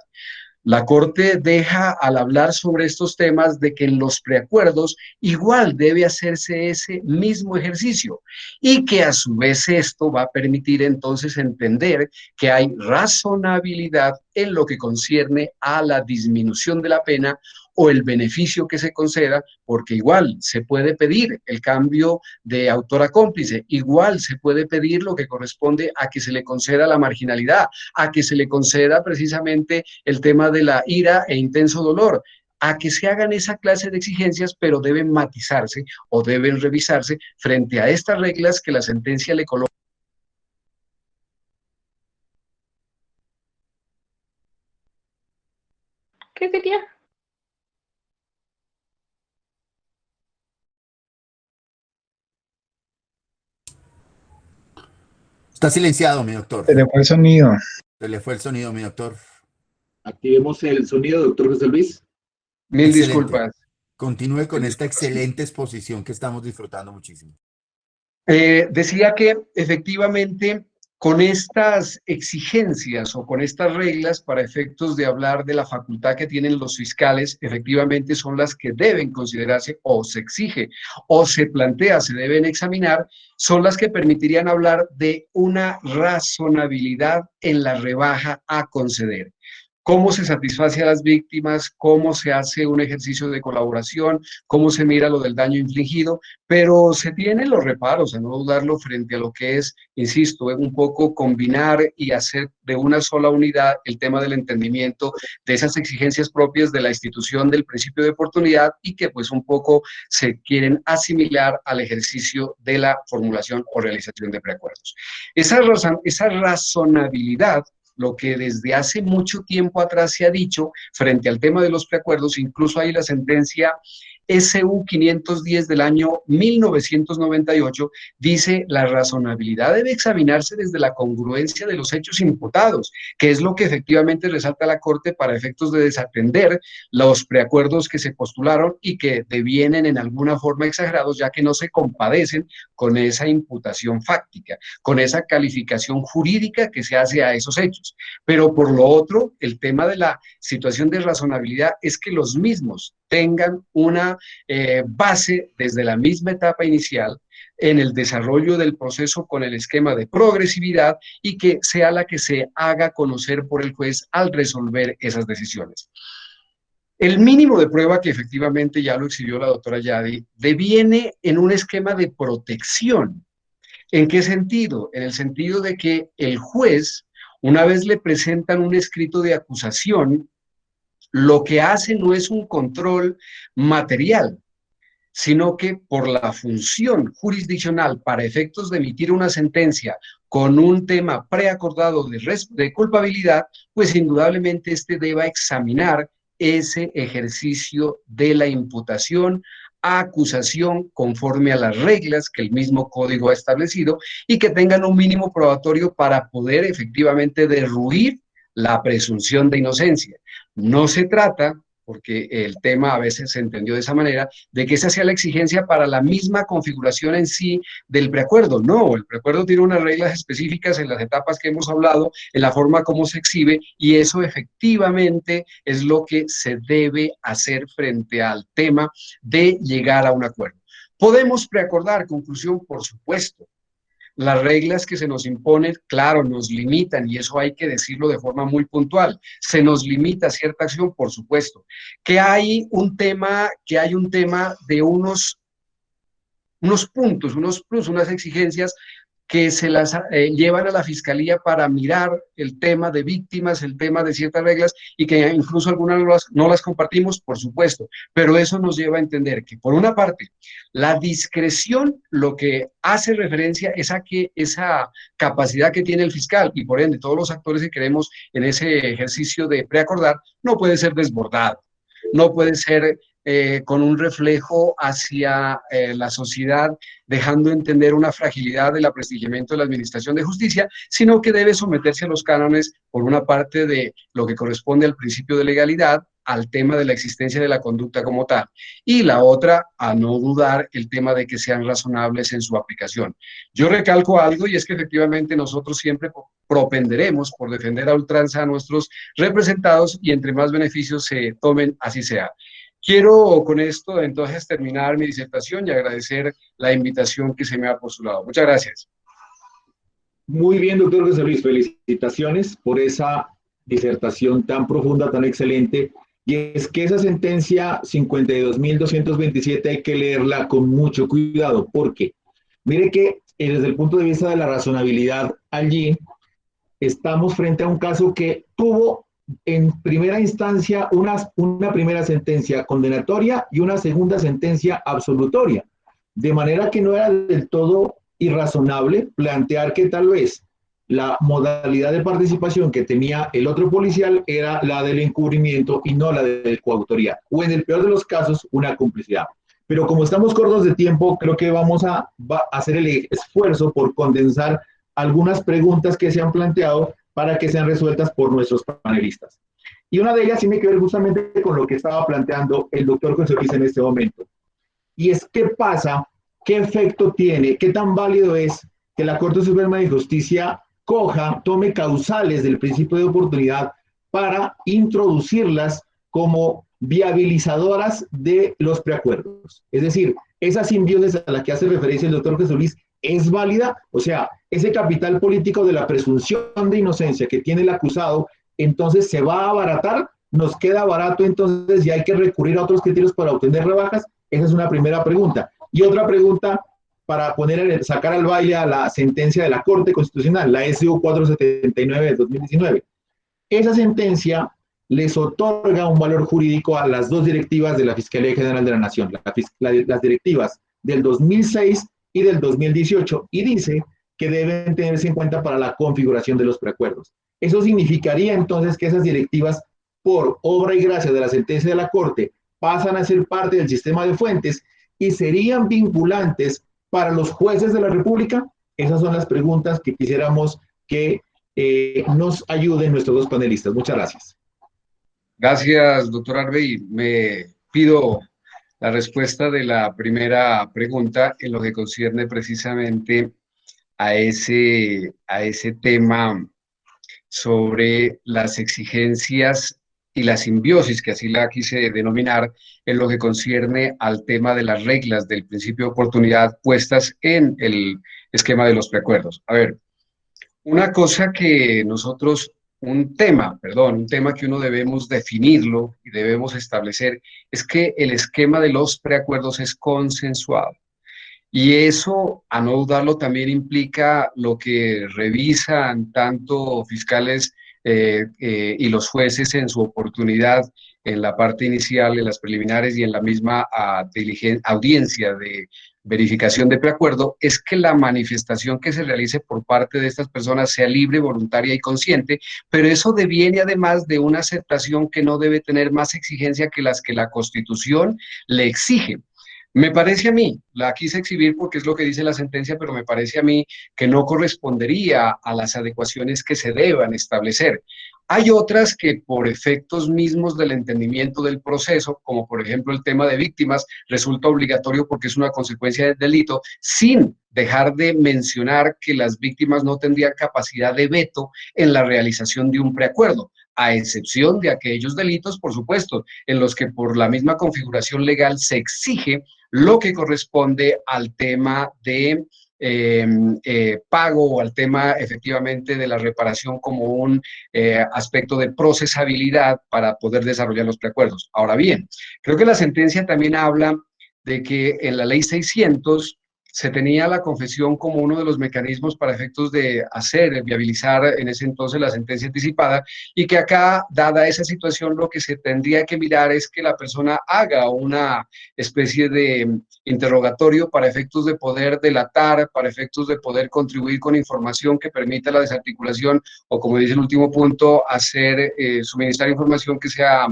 La Corte deja al hablar sobre estos temas de que en los preacuerdos igual debe hacerse ese mismo ejercicio y que a su vez esto va a permitir entonces entender que hay razonabilidad en lo que concierne a la disminución de la pena o el beneficio que se conceda, porque igual se puede pedir el cambio de autor a cómplice, igual se puede pedir lo que corresponde a que se le conceda la marginalidad, a que se le conceda precisamente el tema de la ira e intenso dolor, a que se hagan esa clase de exigencias, pero deben matizarse o deben revisarse frente a estas reglas que la sentencia le coloca. ¿Qué sería? Está silenciado, mi doctor. Se le fue el sonido. Se le fue el sonido, mi doctor. Activemos el sonido, doctor José Luis. Mil Excelente. disculpas. Continúe con esta excelente exposición que estamos disfrutando muchísimo. Decía que efectivamente con estas exigencias o con estas reglas para efectos de hablar de la facultad que tienen los fiscales, efectivamente son las que deben considerarse o se exige o se plantea, se deben examinar, son las que permitirían hablar de una razonabilidad en la rebaja a conceder. Cómo se satisface a las víctimas, cómo se hace un ejercicio de colaboración, cómo se mira lo del daño infligido, pero se tienen los reparos, a no dudarlo, frente a lo que es, insisto, un poco combinar y hacer de una sola unidad el tema del entendimiento de esas exigencias propias de la institución del principio de oportunidad y que pues un poco se quieren asimilar al ejercicio de la formulación o realización de preacuerdos. Esa razonabilidad, lo que desde hace mucho tiempo atrás se ha dicho frente al tema de los preacuerdos, incluso hay la sentencia SU 510 del año 1998, dice: la razonabilidad debe examinarse desde la congruencia de los hechos imputados, que es lo que efectivamente resalta la Corte para efectos de desatender los preacuerdos que se postularon y que devienen en alguna forma exagerados, ya que no se compadecen con esa imputación fáctica, con esa calificación jurídica que se hace a esos hechos. Pero por lo otro, el tema de la situación de razonabilidad es que los mismos tengan una base desde la misma etapa inicial en el desarrollo del proceso con el esquema de progresividad y que sea la que se haga conocer por el juez al resolver esas decisiones. El mínimo de prueba, que efectivamente ya lo exhibió la doctora Yadi, deviene en un esquema de protección. ¿En qué sentido? En el sentido de que el juez, una vez le presentan un escrito de acusación, lo que hace no es un control material, sino que por la función jurisdiccional para efectos de emitir una sentencia con un tema preacordado de culpabilidad, pues indudablemente este deba examinar ese ejercicio de la imputación, acusación conforme a las reglas que el mismo código ha establecido y que tengan un mínimo probatorio para poder efectivamente derruir la presunción de inocencia. No se trata, porque el tema a veces se entendió de esa manera, de que esa sea la exigencia para la misma configuración en sí del preacuerdo. No, el preacuerdo tiene unas reglas específicas en las etapas que hemos hablado, en la forma como se exhibe, y eso efectivamente es lo que se debe hacer frente al tema de llegar a un acuerdo. ¿Podemos preacordar? Conclusión, por supuesto. Las reglas que se nos imponen, claro, nos limitan, y eso hay que decirlo de forma muy puntual. Se nos limita cierta acción, por supuesto. Que hay un tema de unos puntos, unos plus, unas exigencias que se las llevan a la fiscalía para mirar el tema de víctimas, el tema de ciertas reglas, y que incluso algunas no las compartimos, por supuesto, pero eso nos lleva a entender que, por una parte, la discreción lo que hace referencia es a que esa capacidad que tiene el fiscal, y por ende todos los actores que queremos en ese ejercicio de preacordar, no puede ser desbordado, no puede ser con un reflejo hacia la sociedad, dejando entender una fragilidad del aprestigiamiento de la administración de justicia, sino que debe someterse a los cánones, por una parte, de lo que corresponde al principio de legalidad, al tema de la existencia de la conducta como tal, y la otra, a no dudar, el tema de que sean razonables en su aplicación. Yo recalco algo, y es que efectivamente nosotros siempre propenderemos por defender a ultranza a nuestros representados, y entre más beneficios se tomen, así sea. Quiero con esto entonces terminar mi disertación y agradecer la invitación que se me ha postulado. Muchas gracias. Muy bien, doctor José Luis, felicitaciones por esa disertación tan profunda, tan excelente. Y es que esa sentencia 52.227 hay que leerla con mucho cuidado, porque mire que desde el punto de vista de la razonabilidad, allí estamos frente a un caso que tuvo en primera instancia una primera sentencia condenatoria y una segunda sentencia absolutoria, de manera que no era del todo irrazonable plantear que tal vez la modalidad de participación que tenía el otro policial era la del encubrimiento y no la de coautoría, o en el peor de los casos, una complicidad. Pero como estamos cortos de tiempo, creo que vamos a hacer el esfuerzo por condensar algunas preguntas que se han planteado para que sean resueltas por nuestros panelistas. Y una de ellas tiene que ver justamente con lo que estaba planteando el doctor José Luis en este momento. Y es, ¿qué pasa? ¿Qué efecto tiene? ¿Qué tan válido es que la Corte Suprema de Justicia tome causales del principio de oportunidad para introducirlas como viabilizadoras de los preacuerdos? Es decir, esa simbiosis a la que hace referencia el doctor José Luis es válida, o sea, ese capital político de la presunción de inocencia que tiene el acusado, entonces se va a abaratar, nos queda barato, entonces ya hay que recurrir a otros criterios para obtener rebajas. Esa es una primera pregunta. Y otra pregunta para sacar al baile a la sentencia de la Corte Constitucional, la SU 479 de 2019. Esa sentencia les otorga un valor jurídico a las dos directivas de la Fiscalía General de la Nación, las directivas del 2006 y del 2018, y dice que deben tenerse en cuenta para la configuración de los preacuerdos. Eso significaría entonces que esas directivas, por obra y gracia de la sentencia de la Corte, pasan a ser parte del sistema de fuentes y serían vinculantes para los jueces de la República. Esas son las preguntas que quisiéramos que nos ayuden nuestros dos panelistas. Muchas gracias. Gracias, doctor Arbey. Me pido la respuesta de la primera pregunta en lo que concierne precisamente a ese tema sobre las exigencias y la simbiosis, que así la quise denominar, en lo que concierne al tema de las reglas del principio de oportunidad puestas en el esquema de los preacuerdos. A ver, una cosa que nosotros un tema que uno debemos definirlo y debemos establecer, es que el esquema de los preacuerdos es consensuado. Y eso, a no dudarlo, también implica lo que revisan tanto fiscales y los jueces en su oportunidad en la parte inicial, en las preliminares y en la misma audiencia de verificación de preacuerdo, es que la manifestación que se realice por parte de estas personas sea libre, voluntaria y consciente, pero eso deviene además de una aceptación que no debe tener más exigencia que las que la Constitución le exige. Me parece a mí, la quise exhibir porque es lo que dice la sentencia, pero me parece a mí que no correspondería a las adecuaciones que se deban establecer. Hay otras que por efectos mismos del entendimiento del proceso, como por ejemplo el tema de víctimas, resulta obligatorio porque es una consecuencia del delito, sin dejar de mencionar que las víctimas no tendrían capacidad de veto en la realización de un preacuerdo, a excepción de aquellos delitos, por supuesto, en los que por la misma configuración legal se exige lo que corresponde al tema de pago o al tema efectivamente de la reparación como un aspecto de procesabilidad para poder desarrollar los preacuerdos. Ahora bien, creo que la sentencia también habla de que en la ley 600 se tenía la confesión como uno de los mecanismos para efectos de viabilizar en ese entonces la sentencia anticipada, y que acá, dada esa situación, lo que se tendría que mirar es que la persona haga una especie de interrogatorio para efectos de poder delatar, para efectos de poder contribuir con información que permita la desarticulación, o como dice el último punto, suministrar información que sea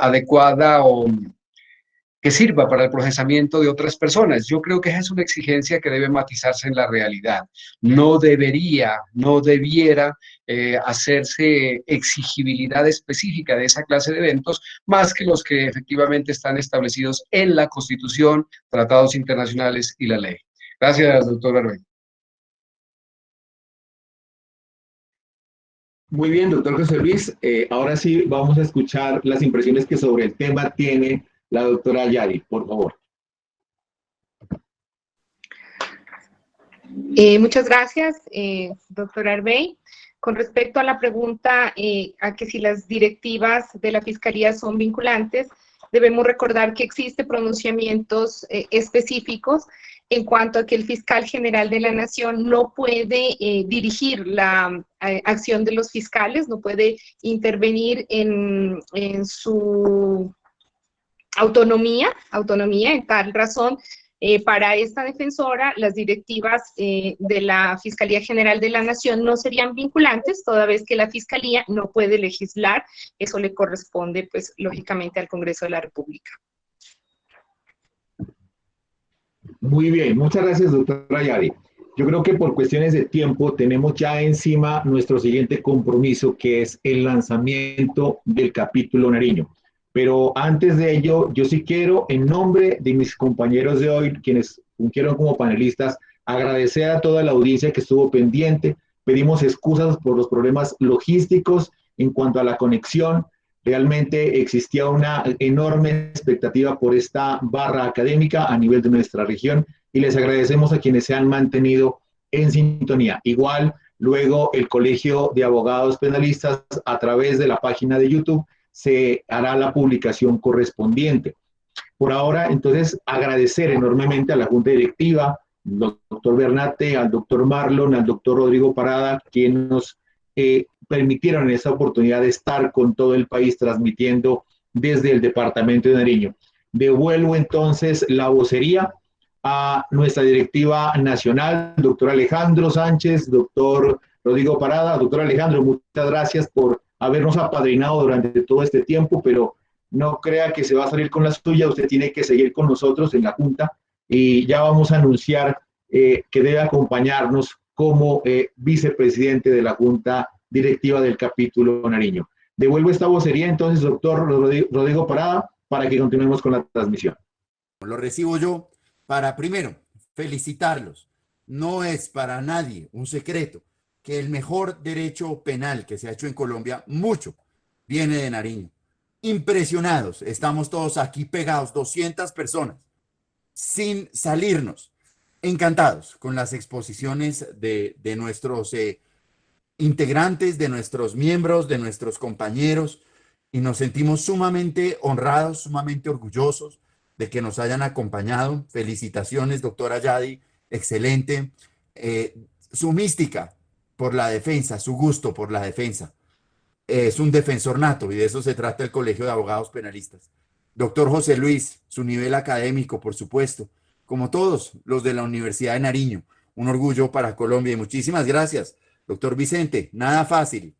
adecuada o que sirva para el procesamiento de otras personas. Yo creo que esa es una exigencia que debe matizarse en la realidad. No debiera hacerse exigibilidad específica de esa clase de eventos, más que los que efectivamente están establecidos en la Constitución, tratados internacionales y la ley. Gracias, doctor Arbey. Muy bien, doctor José Luis. Ahora sí vamos a escuchar las impresiones que sobre el tema tiene la doctora Yari, por favor. Muchas gracias, doctor Arbey. Con respecto a la pregunta a que si las directivas de la Fiscalía son vinculantes, debemos recordar que existen pronunciamientos específicos en cuanto a que el fiscal general de la Nación no puede dirigir la acción de los fiscales, no puede intervenir en su autonomía, en tal razón, para esta defensora, las directivas de la Fiscalía General de la Nación no serían vinculantes, toda vez que la Fiscalía no puede legislar, eso le corresponde, pues, lógicamente al Congreso de la República. Muy bien, muchas gracias, doctora Yari. Yo creo que por cuestiones de tiempo tenemos ya encima nuestro siguiente compromiso, que es el lanzamiento del capítulo Nariño. Pero antes de ello, yo sí quiero, en nombre de mis compañeros de hoy, quienes fungieron como panelistas, agradecer a toda la audiencia que estuvo pendiente. Pedimos excusas por los problemas logísticos en cuanto a la conexión. Realmente existía una enorme expectativa por esta barra académica a nivel de nuestra región y les agradecemos a quienes se han mantenido en sintonía. Igual, luego el Colegio de Abogados Penalistas, a través de la página de YouTube, se hará la publicación correspondiente. Por ahora, entonces, agradecer enormemente a la Junta Directiva, al doctor Bernate, al doctor Marlon, al doctor Rodrigo Parada, quienes nos permitieron esta oportunidad de estar con todo el país transmitiendo desde el departamento de Nariño. Devuelvo entonces la vocería a nuestra directiva nacional, doctor Alejandro Sánchez, doctor Rodrigo Parada. Doctor Alejandro, muchas gracias por habernos apadrinado durante todo este tiempo, pero no crea que se va a salir con la suya, usted tiene que seguir con nosotros en la Junta y ya vamos a anunciar que debe acompañarnos como vicepresidente de la Junta Directiva del Capítulo Nariño. Devuelvo esta vocería entonces, doctor Rodrigo Parada, para que continuemos con la transmisión. Lo recibo yo para, primero, felicitarlos. No es para nadie un secreto que el mejor derecho penal que se ha hecho en Colombia, mucho, viene de Nariño. Impresionados, estamos todos aquí pegados, 200 personas, sin salirnos. Encantados con las exposiciones de nuestros integrantes, de nuestros miembros, de nuestros compañeros, y nos sentimos sumamente honrados, sumamente orgullosos de que nos hayan acompañado. Felicitaciones, doctora Yadi, excelente. Su mística por la defensa, su gusto por la defensa. Es un defensor nato y de eso se trata el Colegio de Abogados Penalistas. Doctor José Luis, su nivel académico, por supuesto, como todos los de la Universidad de Nariño, un orgullo para Colombia y muchísimas gracias. Doctor Vicente, nada fácil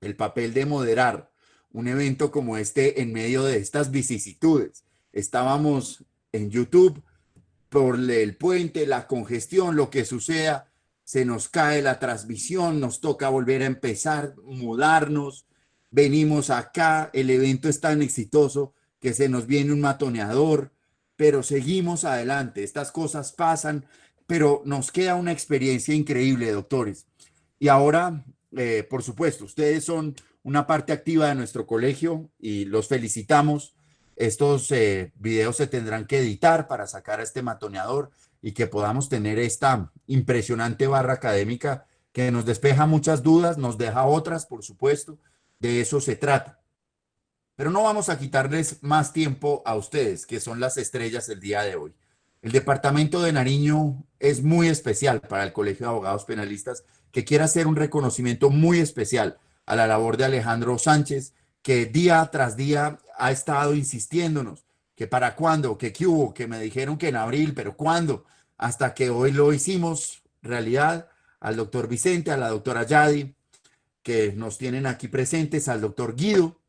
el papel de moderar un evento como este en medio de estas vicisitudes. Estábamos en YouTube por el puente, la congestión, lo que suceda, se nos cae la transmisión, nos toca volver a empezar, mudarnos, venimos acá, el evento es tan exitoso que se nos viene un matoneador, pero seguimos adelante, estas cosas pasan, pero nos queda una experiencia increíble, doctores. Y ahora, por supuesto, ustedes son una parte activa de nuestro colegio y los felicitamos. Estos videos se tendrán que editar para sacar a este matoneador y que podamos tener esta impresionante barra académica que nos despeja muchas dudas, nos deja otras, por supuesto, de eso se trata. Pero no vamos a quitarles más tiempo a ustedes, que son las estrellas del día de hoy. El departamento de Nariño es muy especial para el Colegio de Abogados Penalistas, que quiere hacer un reconocimiento muy especial a la labor de Alejandro Sánchez, que día tras día ha estado insistiéndonos que para cuándo, que qué hubo, que me dijeron que en abril, pero cuándo, hasta que hoy lo hicimos realidad, al doctor Vicente, a la doctora Yadi, que nos tienen aquí presentes, al doctor Guido,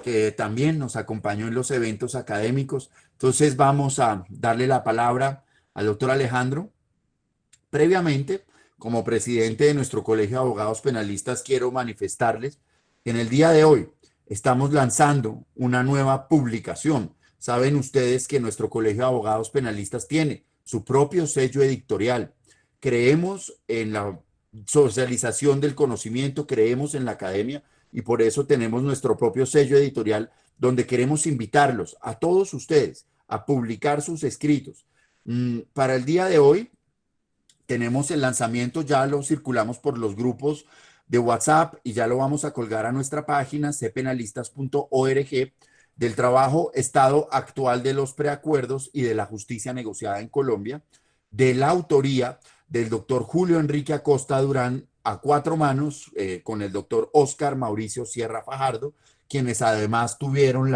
que también nos acompañó en los eventos académicos. Entonces vamos a darle la palabra al doctor Alejandro. Previamente, como presidente de nuestro Colegio de Abogados Penalistas, quiero manifestarles que en el día de hoy estamos lanzando una nueva publicación. Saben ustedes que nuestro Colegio de Abogados Penalistas tiene su propio sello editorial. Creemos en la socialización del conocimiento, creemos en la academia y por eso tenemos nuestro propio sello editorial donde queremos invitarlos a todos ustedes a publicar sus escritos. Para el día de hoy tenemos el lanzamiento, ya lo circulamos por los grupos de WhatsApp y ya lo vamos a colgar a nuestra página cpenalistas.org del trabajo Estado actual de los preacuerdos y de la justicia negociada en Colombia, de la autoría del doctor Julio Enrique Acosta Durán a cuatro manos, con el doctor Óscar Mauricio Sierra Fajardo, quienes además tuvieron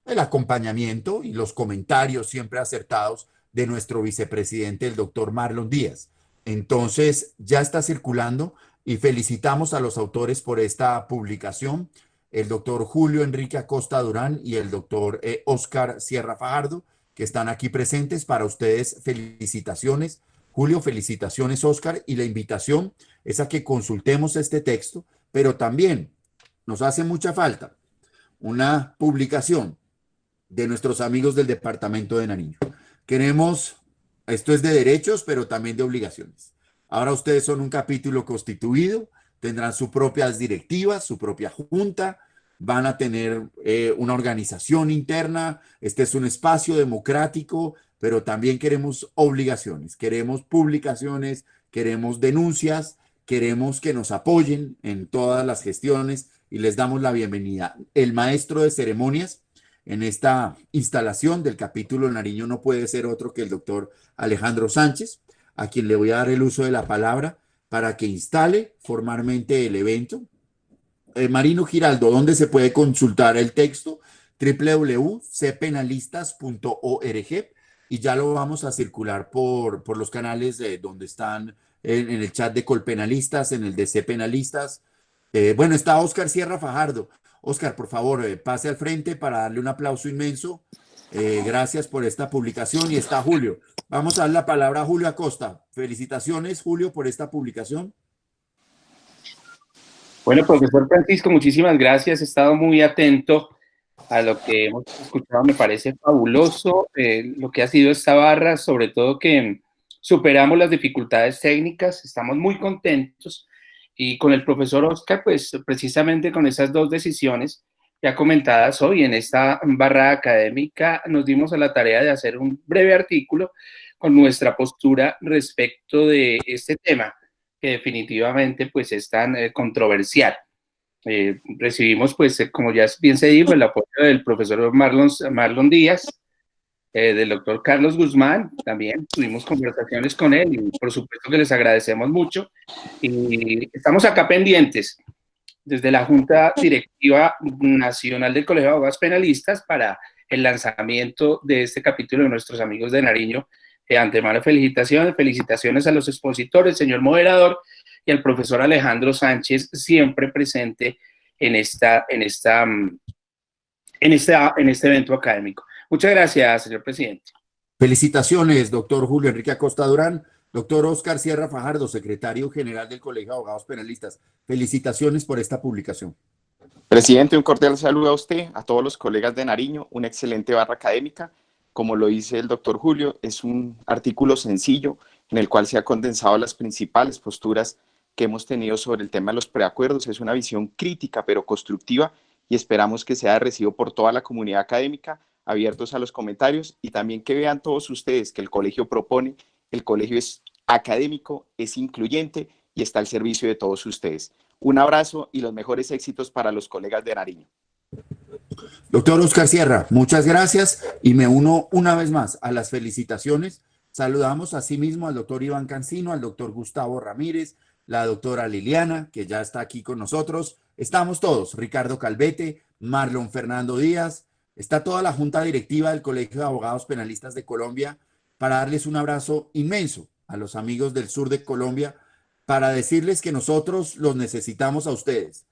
el acompañamiento y los comentarios siempre acertados de nuestro vicepresidente, el doctor Marlon Díaz. Entonces, ya está circulando y felicitamos a los autores por esta publicación, el doctor Julio Enrique Acosta Durán y el doctor Óscar Sierra Fajardo, que están aquí presentes. Para ustedes, felicitaciones. Julio, felicitaciones, Óscar, y la invitación es a que consultemos este texto, pero también nos hace mucha falta una publicación de nuestros amigos del departamento de Nariño. Queremos, esto es de derechos, pero también de obligaciones. Ahora ustedes son un capítulo constituido, tendrán sus propias directivas, su propia junta, van a tener una organización interna, este es un espacio democrático, pero también queremos obligaciones, queremos publicaciones, queremos denuncias, queremos que nos apoyen en todas las gestiones y les damos la bienvenida. El maestro de ceremonias en esta instalación del capítulo Nariño no puede ser otro que el doctor Alejandro Sánchez, a quien le voy a dar el uso de la palabra para que instale formalmente el evento. Marino Giraldo, ¿dónde se puede consultar el texto? www.cpenalistas.org y ya lo vamos a circular por los canales donde están en el chat de Colpenalistas, en el de Cpenalistas. Bueno, está Óscar Sierra Fajardo. Óscar, por favor, pase al frente para darle un aplauso inmenso. Gracias por esta publicación. Y está Julio. Vamos a dar la palabra a Julio Acosta. Felicitaciones, Julio, por esta publicación. Bueno, profesor Francisco, muchísimas gracias. He estado muy atento a lo que hemos escuchado. Me parece fabuloso lo que ha sido esta barra, sobre todo que superamos las dificultades técnicas. Estamos muy contentos. Y con el profesor Óscar, pues precisamente con esas dos decisiones ya comentadas hoy en esta barra académica, nos dimos a la tarea de hacer un breve artículo con nuestra postura respecto de este tema. que definitivamente pues es tan controversial. Recibimos, pues, como ya bien se dijo, el apoyo del profesor Marlon Díaz, del doctor Carlos Guzmán, también tuvimos conversaciones con él y por supuesto que les agradecemos mucho. Y estamos acá pendientes desde la Junta Directiva Nacional del Colegio de Abogados Penalistas para el lanzamiento de este capítulo de nuestros amigos de Nariño. De antemano, felicitaciones a los expositores, señor moderador, y al profesor Alejandro Sánchez, siempre presente en este evento académico. Muchas gracias, señor presidente. Felicitaciones, doctor Julio Enrique Acosta Durán, doctor Oscar Sierra Fajardo, secretario general del Colegio de Abogados Penalistas. Felicitaciones por esta publicación. Presidente, un cordial saludo a usted, a todos los colegas de Nariño, una excelente barra académica. Como lo dice el doctor Julio, es un artículo sencillo en el cual se ha condensado las principales posturas que hemos tenido sobre el tema de los preacuerdos. Es una visión crítica pero constructiva y esperamos que sea recibido por toda la comunidad académica, abiertos a los comentarios y también que vean todos ustedes que el colegio propone, el colegio es académico, es incluyente y está al servicio de todos ustedes. Un abrazo y los mejores éxitos para los colegas de Nariño. Doctor Oscar Sierra, muchas gracias y me uno una vez más a las felicitaciones. Saludamos asimismo al doctor Iván Cancino, al doctor Gustavo Ramírez, la doctora Liliana, que ya está aquí con nosotros. Estamos todos, Ricardo Calvete, Marlon Fernando Díaz, está toda la Junta Directiva del Colegio de Abogados Penalistas de Colombia para darles un abrazo inmenso a los amigos del sur de Colombia, para decirles que nosotros los necesitamos a ustedes,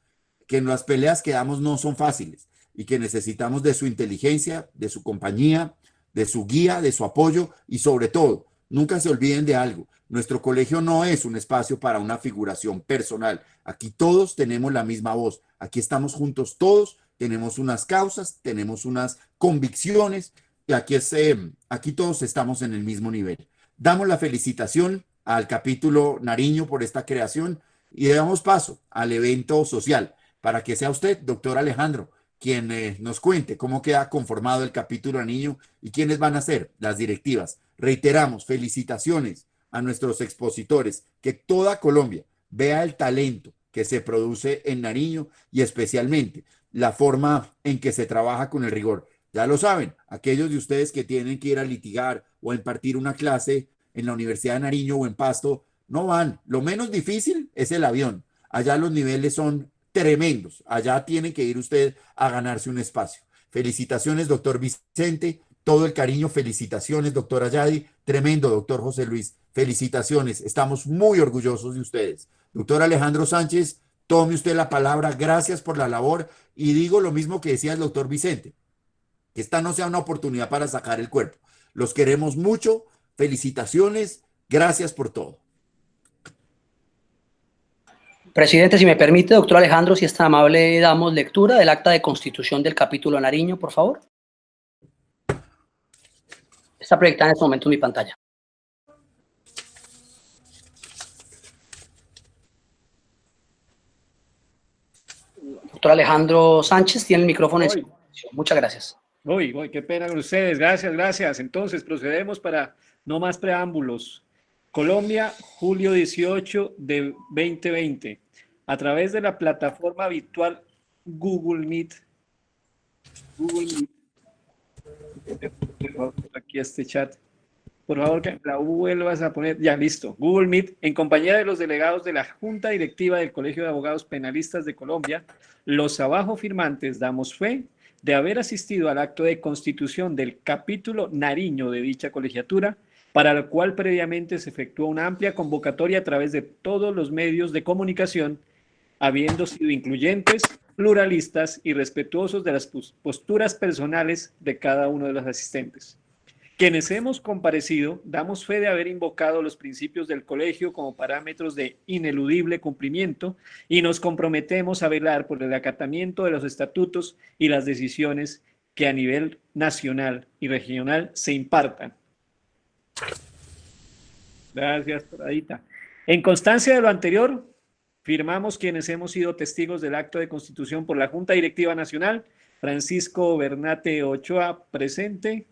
que en las peleas que damos no son fáciles y que necesitamos de su inteligencia, de su compañía, de su guía, de su apoyo y sobre todo, nunca se olviden de algo. Nuestro colegio no es un espacio para una figuración personal. Aquí todos tenemos la misma voz. Aquí estamos juntos todos, tenemos unas causas, tenemos unas convicciones y aquí todos estamos en el mismo nivel. Damos la felicitación al capítulo Nariño por esta creación y damos paso al evento social para que sea usted, doctor Alejandro, quien nos cuente cómo queda conformado el capítulo Nariño y quiénes van a ser las directivas. Reiteramos, felicitaciones a nuestros expositores, que toda Colombia vea el talento que se produce en Nariño y especialmente la forma en que se trabaja con el rigor. Ya lo saben, aquellos de ustedes que tienen que ir a litigar o a impartir una clase en la Universidad de Nariño o en Pasto, no van. Lo menos difícil es el avión. Allá los niveles son tremendos. Allá tiene que ir usted a ganarse un espacio. Felicitaciones, doctor Vicente. Todo el cariño. Felicitaciones, doctor Ayadi. Tremendo, doctor José Luis. Felicitaciones. Estamos muy orgullosos de ustedes. Doctor Alejandro Sánchez, tome usted la palabra. Gracias por la labor. Y digo lo mismo que decía el doctor Vicente. Que esta no sea una oportunidad para sacar el cuerpo. Los queremos mucho. Felicitaciones. Gracias por todo. Presidente, si me permite, doctor Alejandro, si es tan amable, damos lectura del acta de constitución del capítulo Nariño, por favor. Está proyectada en este momento en mi pantalla. Doctor Alejandro Sánchez, tiene el micrófono en su posición. Muchas gracias. Voy, qué pena con ustedes. Gracias. Entonces, procedemos para no más preámbulos. Colombia, julio 18 de 2020. A través de la plataforma virtual Google Meet. Aquí este chat. Por favor, que la vuelvas a poner. Ya, listo. Google Meet, en compañía de los delegados de la Junta Directiva del Colegio de Abogados Penalistas de Colombia, los abajo firmantes damos fe de haber asistido al acto de constitución del capítulo Nariño de dicha colegiatura, para el cual previamente se efectuó una amplia convocatoria a través de todos los medios de comunicación, habiendo sido incluyentes, pluralistas y respetuosos de las posturas personales de cada uno de los asistentes. Quienes hemos comparecido, damos fe de haber invocado los principios del colegio como parámetros de ineludible cumplimiento y nos comprometemos a velar por el acatamiento de los estatutos y las decisiones que a nivel nacional y regional se impartan. Gracias, Toradita. En constancia de lo anterior, firmamos quienes hemos sido testigos del acto de constitución por la Junta Directiva Nacional: Francisco Bernate Ochoa, presente;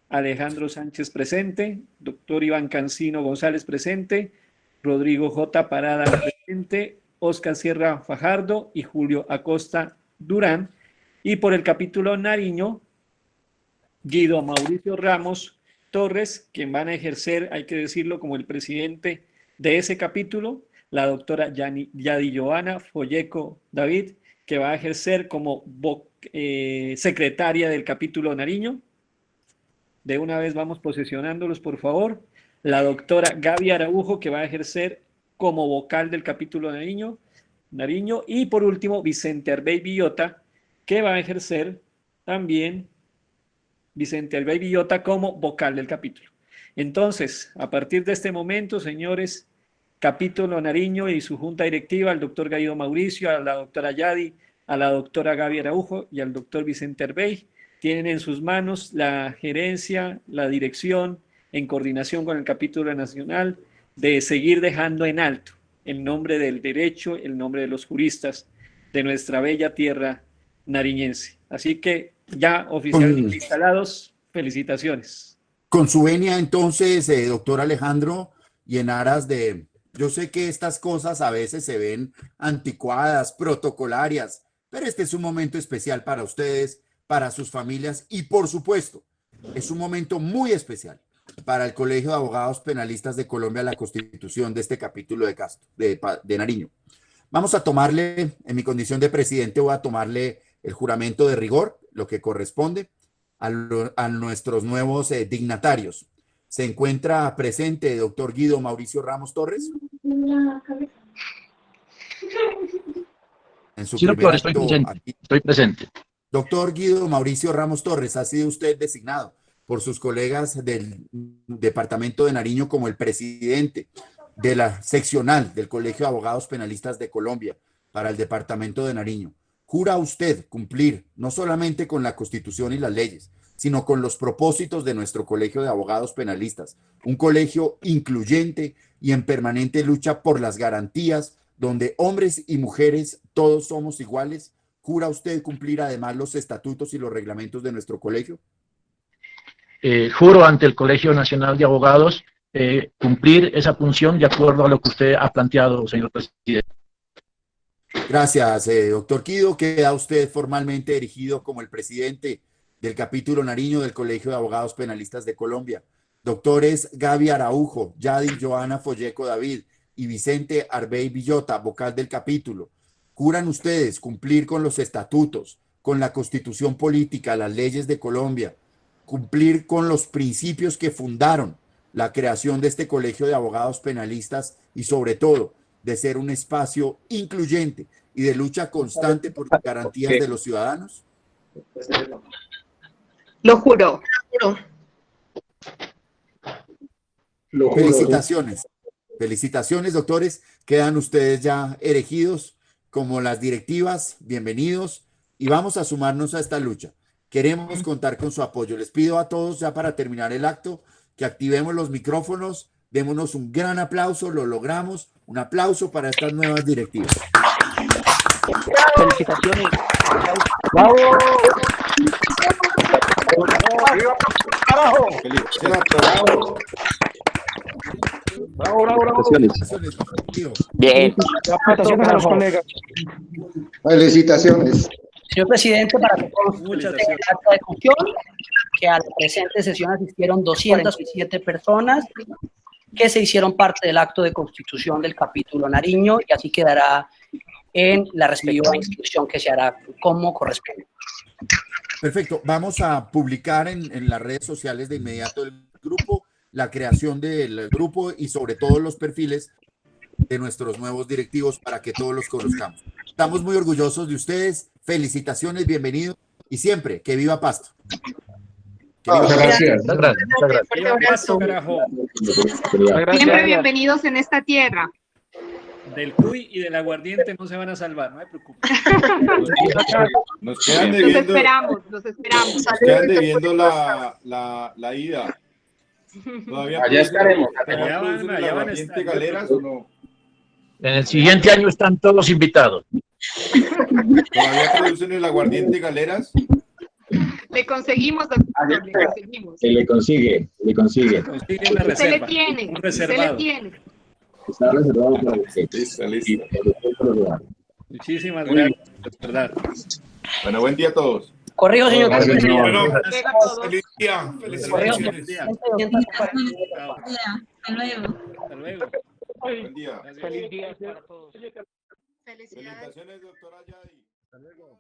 Alejandro Sánchez, presente; doctor Iván Cancino González, presente; Rodrigo J. Parada presente, Oscar Sierra Fajardo y Julio Acosta Durán. Y por el capítulo Nariño, Guido Mauricio Ramos Torres, quien van a ejercer, hay que decirlo, como el presidente de ese capítulo, la doctora Yadi Joana Folleco David, que va a ejercer como secretaria del capítulo Nariño. De una vez vamos posesionándolos, por favor. La doctora Gaby Araujo, que va a ejercer como vocal del capítulo Nariño. Y por último, Vicente Arbey Villota, que va a ejercer también como vocal del capítulo. Entonces, a partir de este momento, señores, capítulo Nariño y su junta directiva, al doctor Guido Mauricio, a la doctora Yadi, a la doctora Gaby Araujo y al doctor Vicente Arbey, tienen en sus manos la gerencia, la dirección, en coordinación con el capítulo nacional, de seguir dejando en alto el nombre del derecho, el nombre de los juristas de nuestra bella tierra nariñense. Así que ya oficialmente instalados, felicitaciones. Con su venia entonces, doctor Alejandro, y en aras de, yo sé que estas cosas a veces se ven anticuadas, protocolarias, pero este es un momento especial para ustedes, para sus familias y por supuesto, es un momento muy especial para el Colegio de Abogados Penalistas de Colombia, la constitución de este capítulo de Nariño. Vamos a tomarle, en mi condición de presidente, voy a tomarle el juramento de rigor, lo que corresponde a nuestros nuevos dignatarios. Se encuentra presente el doctor Guido Mauricio Ramos Torres. En su sí, doctor, estoy presente. Estoy presente. Doctor Guido Mauricio Ramos Torres, ha sido usted designado por sus colegas del departamento de Nariño como el presidente de la seccional del Colegio de Abogados Penalistas de Colombia para el departamento de Nariño. ¿Jura usted cumplir no solamente con la Constitución y las leyes, sino con los propósitos de nuestro Colegio de Abogados Penalistas? Un colegio incluyente y en permanente lucha por las garantías, donde hombres y mujeres todos somos iguales. ¿Jura usted cumplir además los estatutos y los reglamentos de nuestro colegio? Juro ante el Colegio Nacional de Abogados cumplir esa función de acuerdo a lo que usted ha planteado, señor presidente. Gracias, doctor Guido. Queda usted formalmente erigido como el presidente del capítulo Nariño del Colegio de Abogados Penalistas de Colombia. Doctores Gaby Araujo, Yadi Joana Folleco David y Vicente Arbey Villota, vocal del capítulo. ¿Juran ustedes cumplir con los estatutos, con la constitución política, las leyes de Colombia, cumplir con los principios que fundaron la creación de este Colegio de Abogados Penalistas y sobre todo de ser un espacio incluyente y de lucha constante por las garantías de los ciudadanos? Lo juro. Felicitaciones. Felicitaciones, doctores. Quedan ustedes ya erigidos como las directivas. Bienvenidos y vamos a sumarnos a esta lucha. Queremos contar con su apoyo. Les pido a todos ya para terminar el acto que activemos los micrófonos, démonos un gran aplauso, lo logramos. Un aplauso para estas nuevas directivas. Felicitaciones. ¡Bravo! ¡Bravo! Bien. Felicitaciones a los colegas. Felicitaciones. Señor presidente, para que todos Muchas tengan el acta de función, que a la presente sesión asistieron 247 personas que se hicieron parte del acto de constitución del capítulo Nariño y así quedará en la respectiva inscripción que se hará como corresponde. Perfecto. Vamos a publicar en las redes sociales de inmediato el grupo, la creación del grupo y sobre todo los perfiles de nuestros nuevos directivos para que todos los conozcamos. Estamos muy orgullosos de ustedes. Felicitaciones, bienvenidos y siempre que viva Pasto. Muchas gracias. Siempre bienvenidos en esta tierra. Del cuy y del aguardiente no se van a salvar, no hay preocupen. Nos quedan debiendo, Los esperamos. nos quedan debiendo la ida. ¿Todavía Allá estaremos. Allá van a aguardiente estar. Galeras o no? En el siguiente año están todos invitados. ¿Todavía producen el aguardiente Galeras? Le conseguimos, doctor, le conseguimos. Se le consigue. Consigue una Se le reserva. tiene, Un se le reservado. tiene. Está reservado para usted. Listo, listo. Muchísimas gracias, de verdad. Bueno, buen día a todos. Corrijo, señor Gracias, presidente. señor. Bueno, feliz día. Felicitaciones. Chao. Hasta luego. Hasta luego. Buen día. Gracias. Feliz día para todos. Felicidades. Felicitaciones, doctora Yadi. Hasta luego.